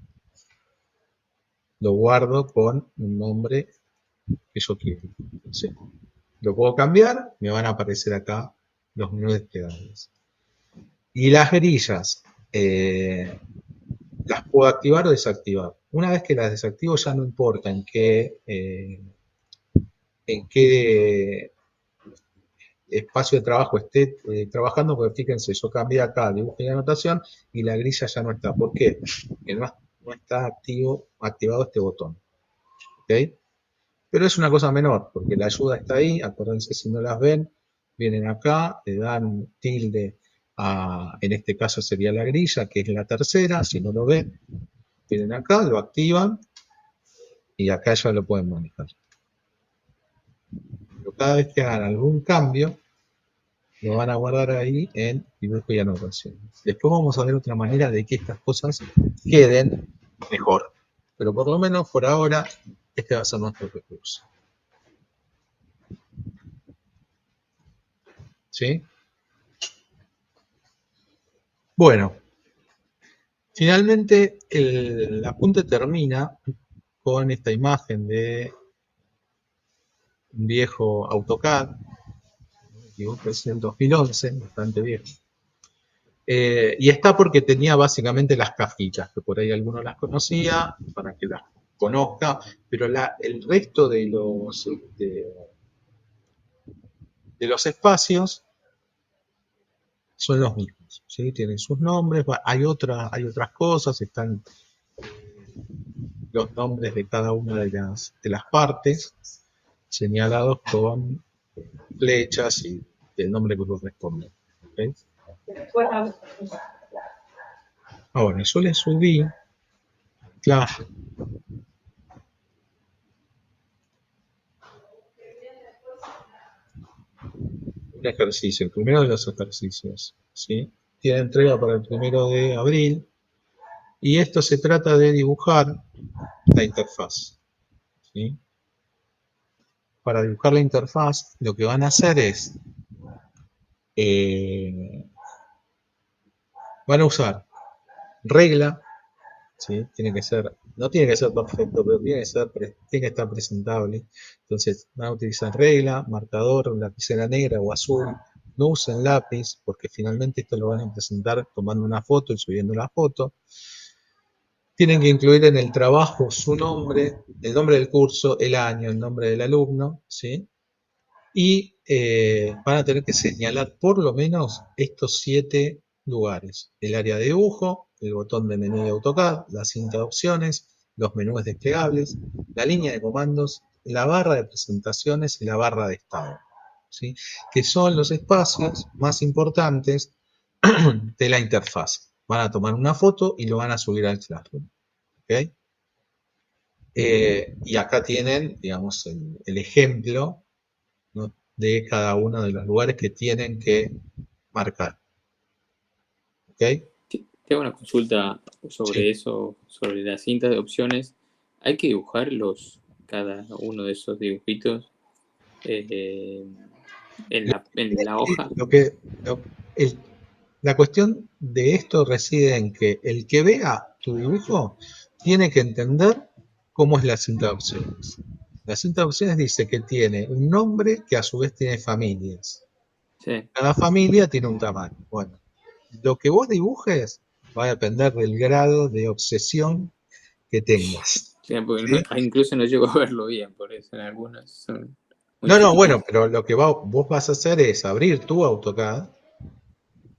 lo guardo con un nombre que yo quiero. ¿Sí? Lo puedo cambiar, me van a aparecer acá los menús desplegables. Y las grillas, las puedo activar o desactivar. Una vez que las desactivo ya no importa en qué espacio de trabajo esté trabajando, porque fíjense, yo cambié acá dibujo y anotación y la grilla ya no está. ¿Por qué? Porque no está activado este botón. ¿Ok? Pero es una cosa menor, porque la ayuda está ahí, acuérdense si no las ven, vienen acá, le dan tilde en este caso sería la grilla, que es la tercera, si no lo ven, vienen acá, lo activan y acá ya lo pueden manejar. Pero cada vez que hagan algún cambio, lo van a guardar ahí en dibujo y anotación. Después vamos a ver otra manera de que estas cosas queden mejor. Pero por lo menos por ahora, este va a ser nuestro recurso. ¿Sí? Bueno, finalmente el apunte termina con esta imagen de un viejo AutoCAD, que es del 2011, bastante viejo. Y está porque tenía básicamente las cajitas, que por ahí alguno las conocía, para que las conozca, pero el resto de los espacios son los mismos, ¿sí? Tienen sus nombres, hay otras cosas, están los nombres de cada una de las partes, señalados con flechas y el nombre que corresponde. ¿Okay? Ahora, yo le subí, claro, un ejercicio, el primero de los ejercicios, ¿sí? Tiene entrega para el 1 de abril, y esto se trata de dibujar la interfaz, ¿sí? Para dibujar la interfaz, lo que van a hacer es, van a usar regla, ¿sí? No tiene que ser perfecto, pero tiene que estar presentable. Entonces van a utilizar regla, marcador, lapicera negra o azul. No usen lápiz, porque finalmente esto lo van a presentar tomando una foto y subiendo la foto. Tienen que incluir en el trabajo su nombre, el nombre del curso, el año, el nombre del alumno, ¿sí? Y van a tener que señalar por lo menos estos 7 lugares: el área de dibujo, el botón de menú de AutoCAD, la cinta de opciones, los menús desplegables, la línea de comandos, la barra de presentaciones y la barra de estado, ¿sí? Que son los espacios más importantes de la interfaz. Van a tomar una foto y lo van a subir al Classroom, ¿ok? Y acá tienen, digamos, el ejemplo, ¿no?, de cada uno de los lugares que tienen que marcar. ¿Ok? Tengo una consulta sobre Sí. eso, sobre las cintas de opciones. ¿Hay que dibujar cada uno de esos dibujitos en la hoja? La cuestión de esto reside en que el que vea tu dibujo tiene que entender cómo es la cinta de opciones. La cinta de opciones dice que tiene un nombre que a su vez tiene familias. Sí. Cada familia tiene un tamaño. Bueno, lo que vos dibujes va a depender del grado de obsesión que tengas. Sí, porque ¿Sí? incluso no llego a verlo bien, por eso en algunas son muy No, bueno, chiquititas. pero lo que vos vas a hacer es abrir tu AutoCAD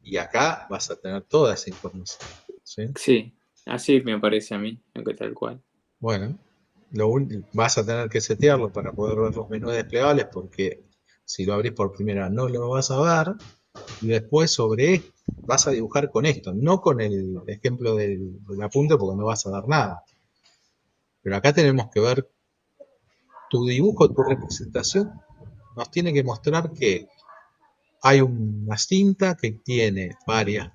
y acá vas a tener toda esa información. ¿Sí? Sí, así me parece a mí, aunque tal cual. Bueno, vas a tener que setearlo para poder ver los menús desplegables, porque si lo abrís por primera no lo vas a ver, y después vas a dibujar con esto, no con el ejemplo del apunte, porque no vas a dar nada. Pero acá tenemos que ver tu dibujo, tu representación, nos tiene que mostrar que hay una cinta que tiene varias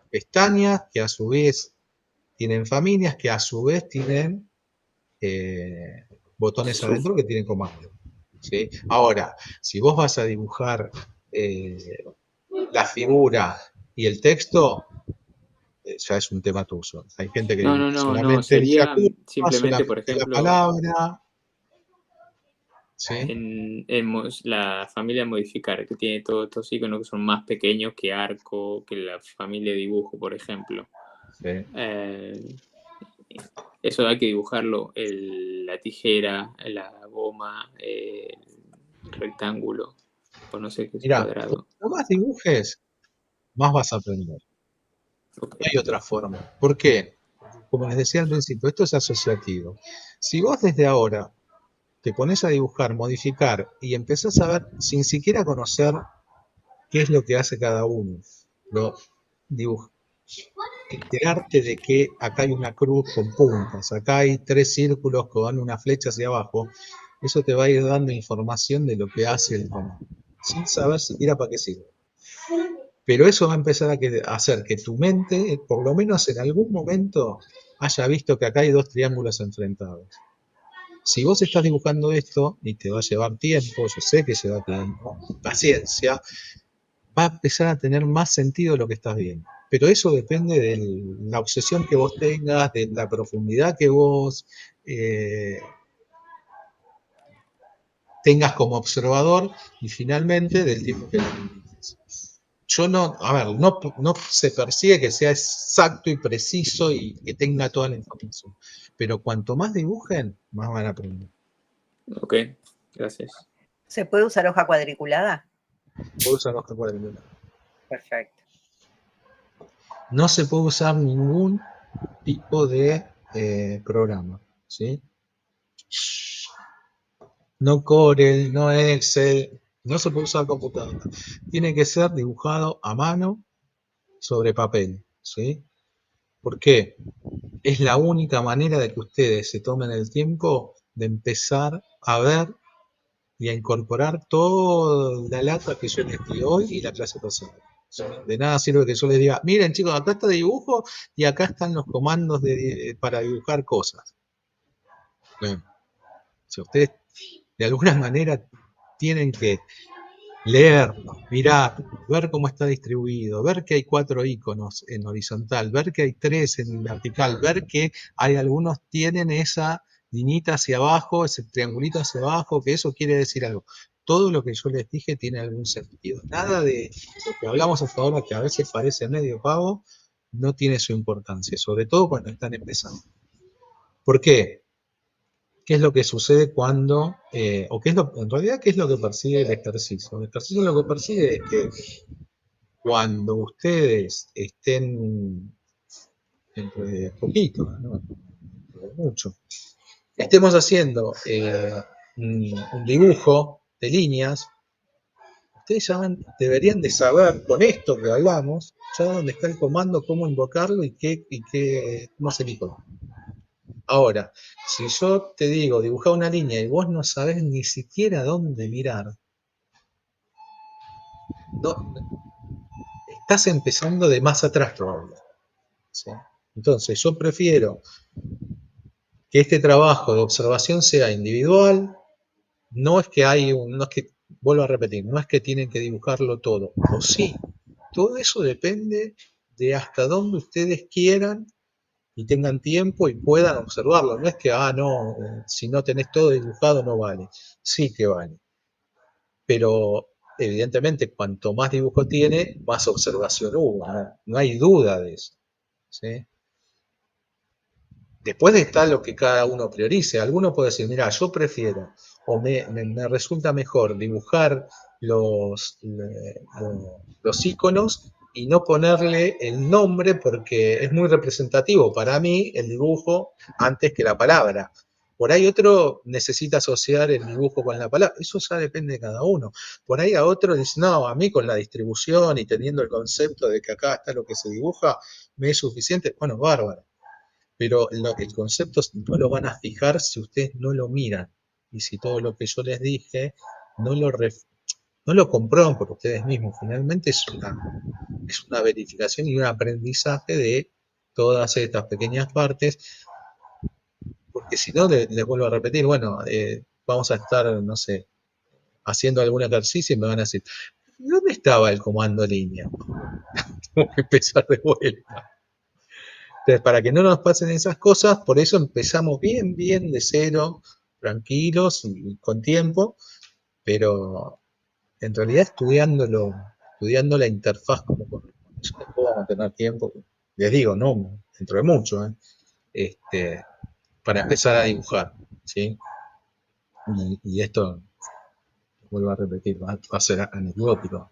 pestañas, que a su vez tienen familias, que a su vez tienen botones adentro que tienen comandos, ¿sí? Ahora, si vos vas a dibujar la figura y el texto, ya es un tema tuyo. Hay gente que No, solamente dice sería curva, simplemente, por solamente la ejemplo, palabra, ¿sí? en la familia modificar, que tiene todos estos iconos que son más pequeños que arco, que la familia dibujo, por ejemplo. Sí. Eso hay que dibujarlo, la tijera, la goma, el rectángulo, o no sé qué es Mirá, cuadrado. cuanto más dibujes, más vas a aprender. Ok. No hay otra forma. ¿Por qué? Como les decía al principio, esto es asociativo. Si vos desde ahora te pones a dibujar, modificar y empezás a ver sin siquiera conocer qué es lo que hace cada uno, enterarte de que acá hay una cruz con puntas, acá hay 3 círculos con una flecha hacia abajo, eso te va a ir dando información de lo que hace el comando, sin saber siquiera para qué sirve. Pero eso va a empezar a hacer que tu mente, por lo menos en algún momento, haya visto que acá hay 2 triángulos enfrentados. Si vos estás dibujando esto, y te va a llevar tiempo, yo sé que lleva tiempo, paciencia, va a empezar a tener más sentido lo que estás viendo. Pero eso depende de la obsesión que vos tengas, de la profundidad que vos tengas como observador y finalmente del tiempo que le dediques. No se persigue que sea exacto y preciso y que tenga toda la información. Pero cuanto más dibujen, más van a aprender. Ok, gracias. ¿Se puede usar hoja cuadriculada? Puedo usar hoja cuadriculada. Perfecto. No se puede usar ningún tipo de programa. ¿sí? No Corel, no Excel, no se puede usar computadora. Tiene que ser dibujado a mano sobre papel, ¿sí? ¿Por qué? Es la única manera de que ustedes se tomen el tiempo de empezar a ver y a incorporar toda la lata que yo les di hoy y la clase pasada. De nada sirve que yo les diga, miren chicos, acá está el dibujo y acá están los comandos para dibujar cosas. Bueno, si ustedes de alguna manera tienen que leerlo, mirar, ver cómo está distribuido, ver que hay 4 iconos en horizontal, ver que hay 3 en vertical, ver que hay algunos tienen esa liñita hacia abajo, ese triangulito hacia abajo, que eso quiere decir algo. Todo lo que yo les dije tiene algún sentido. Nada de lo que hablamos hasta ahora, que a veces parece medio pavo, no tiene su importancia, sobre todo cuando están empezando. ¿Por qué? ¿Qué es lo que sucede cuando, o qué es lo, en realidad, qué es lo que persigue el ejercicio? El ejercicio lo que persigue es que cuando ustedes estén, dentro de poquito, ¿no? Dentro de mucho, estemos haciendo un dibujo de líneas, ustedes ya deberían de saber con esto que hablamos, ya dónde está el comando, cómo invocarlo y cómo se icono. Ahora, si yo te digo dibujar una línea y vos no sabés ni siquiera dónde mirar, no, estás empezando de más atrás todavía, ¿sí? Entonces, yo prefiero que este trabajo de observación sea individual, no es que no es que, vuelvo a repetir, no es que tienen que dibujarlo todo, o sí, todo eso depende de hasta dónde ustedes quieran y tengan tiempo y puedan observarlo. No es que, no, si no tenés todo dibujado no vale. Sí que vale. Pero evidentemente cuanto más dibujo tiene, más observación hubo. No hay duda de eso, ¿sí? Después está lo que cada uno priorice. Alguno puede decir, mira, yo prefiero o me resulta mejor dibujar los iconos y no ponerle el nombre porque es muy representativo para mí el dibujo antes que la palabra. Por ahí otro necesita asociar el dibujo con la palabra. Eso ya depende de cada uno. Por ahí a otro dice, no, a mí con la distribución y teniendo el concepto de que acá está lo que se dibuja, me es suficiente. Bueno, bárbaro. Pero el concepto no lo van a fijar si ustedes no lo miran. Y si todo lo que yo les dije no no lo comprueban por ustedes mismos. Finalmente es una verificación y un aprendizaje de todas estas pequeñas partes. Porque si no, les vuelvo a repetir, bueno, vamos a estar, no sé, haciendo algún ejercicio y me van a decir, ¿dónde estaba el comando línea? Tengo que empezar de vuelta. Entonces, para que no nos pasen esas cosas, por eso empezamos bien de cero, tranquilos y con tiempo, pero en realidad estudiando la interfaz como corresponde. Yo después vamos a tener tiempo, les digo, no, dentro de mucho, para empezar a dibujar, ¿sí? Y esto, vuelvo a repetir, va a ser anecdótico,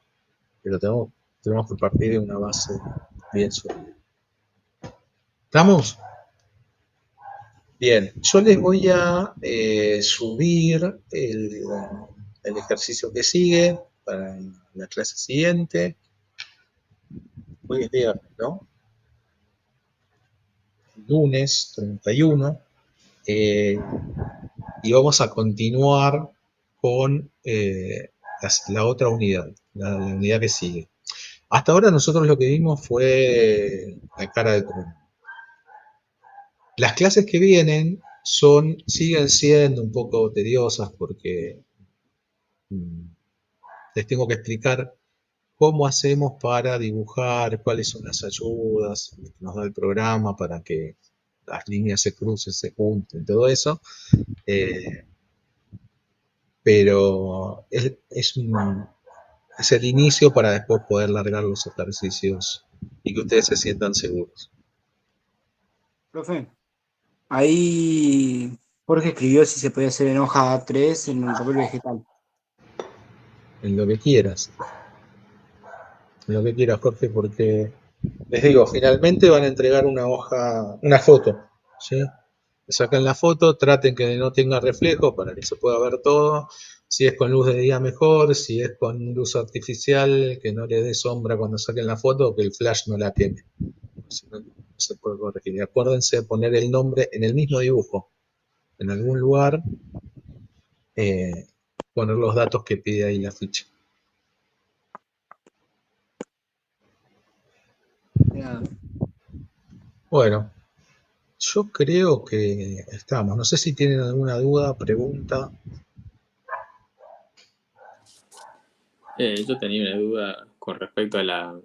pero tenemos que partir de una base bien sólida. ¿Estamos? Bien, yo les voy a subir el ejercicio que sigue para la clase siguiente. Hoy es viernes, ¿no? Lunes 31. Y vamos a continuar con la otra unidad, la unidad que sigue. Hasta ahora nosotros lo que vimos fue la cara del programa. Las clases que vienen siguen siendo un poco tediosas porque les tengo que explicar cómo hacemos para dibujar, cuáles son las ayudas que nos da el programa para que las líneas se crucen, se junten, todo eso. Pero es el inicio para después poder largar los ejercicios y que ustedes se sientan seguros. Profe, ahí Jorge escribió si se podía hacer en hoja A3 en un papel vegetal. En lo que quieras. En lo que quieras, Jorge, porque les digo, finalmente van a entregar una hoja, una foto, ¿sí? sacan la foto, traten que no tenga reflejo para que se pueda ver todo. Si es con luz de día mejor, si es con luz artificial, que no le dé sombra cuando saquen la foto, que el flash no la queme. Si no, no se puede corregir. Y acuérdense de poner el nombre en el mismo dibujo, en algún lugar, poner los datos que pide ahí la ficha. Nada. Bueno, yo creo que estamos. No sé si tienen alguna duda, pregunta. Yo tenía una duda con respecto a la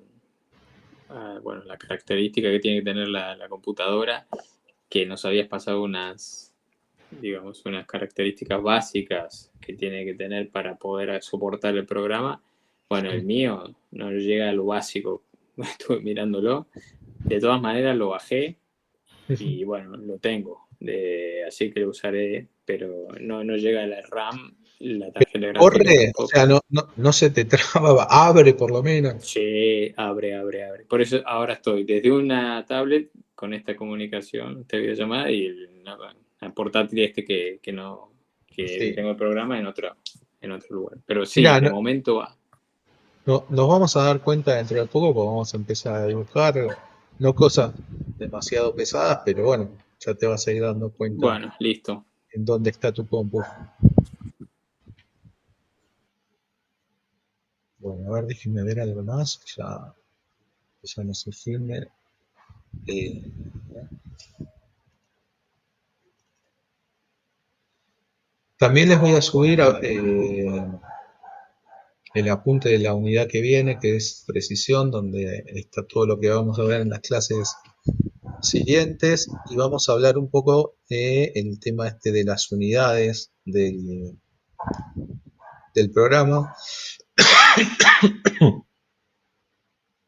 característica que tiene que tener la computadora, que nos habías pasado unas características básicas que tiene que tener para poder soportar el programa. Bueno, el mío no llega a lo básico, estuve mirándolo. De todas maneras lo bajé y bueno, lo tengo, así que lo usaré, pero no llega a la RAM, la tarjeta gráfica Corre, tampoco. o sea, no se te traba, abre por lo menos. Sí, abre. Por eso ahora estoy desde una tablet con esta comunicación, esta videollamada, y el portátil que Sí. tengo el programa en otro lugar. Pero sí, Mirá, de momento va. nos vamos a dar cuenta dentro de poco porque vamos a empezar a dibujar, no cosas demasiado pesadas, pero bueno, ya te vas a ir dando cuenta Bueno, listo. en dónde está tu compu. Bueno, a ver, déjenme ver algo más, que ya no se filme. También les voy a subir el apunte de la unidad que viene, que es precisión, donde está todo lo que vamos a ver en las clases siguientes, y vamos a hablar un poco del tema este de las unidades del programa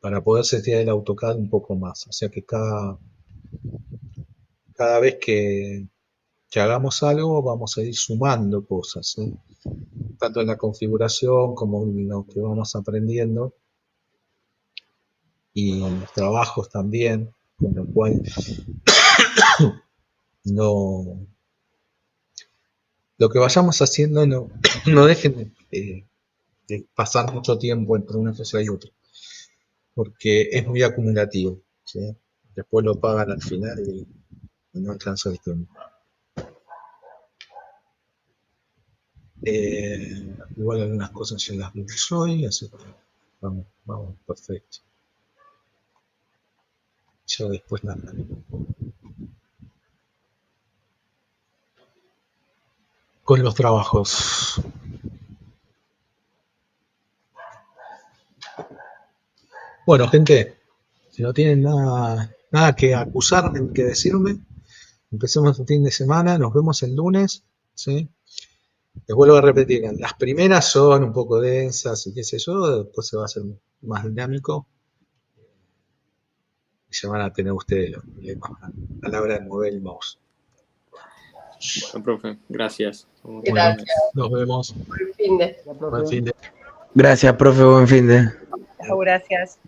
para poder setear el AutoCAD un poco más. O sea que cada vez que hagamos algo vamos a ir sumando cosas, ¿sí? Tanto en la configuración como en lo que vamos aprendiendo y en los trabajos también, con lo cual lo que vayamos haciendo no dejen de pasar mucho tiempo entre una cosa y otra, porque es muy acumulativo, ¿sí? Después lo pagan al final y no alcanza el tiempo. Igual algunas cosas ya las vimos hoy, así que vamos, perfecto. Ya después la con los trabajos. Bueno, gente, si no tienen nada que acusarme, que decirme, empecemos el fin de semana, nos vemos el lunes, ¿sí? Les vuelvo a repetir, las primeras son un poco densas y qué sé yo, después se va a hacer más dinámico y se van a tener ustedes los problemas a la hora de mover el mouse. Bueno, profe, gracias. Gracias. Nos vemos. Buen fin de. Ya, profe. Buen fin de Gracias, profe, buen fin de. Chao, gracias.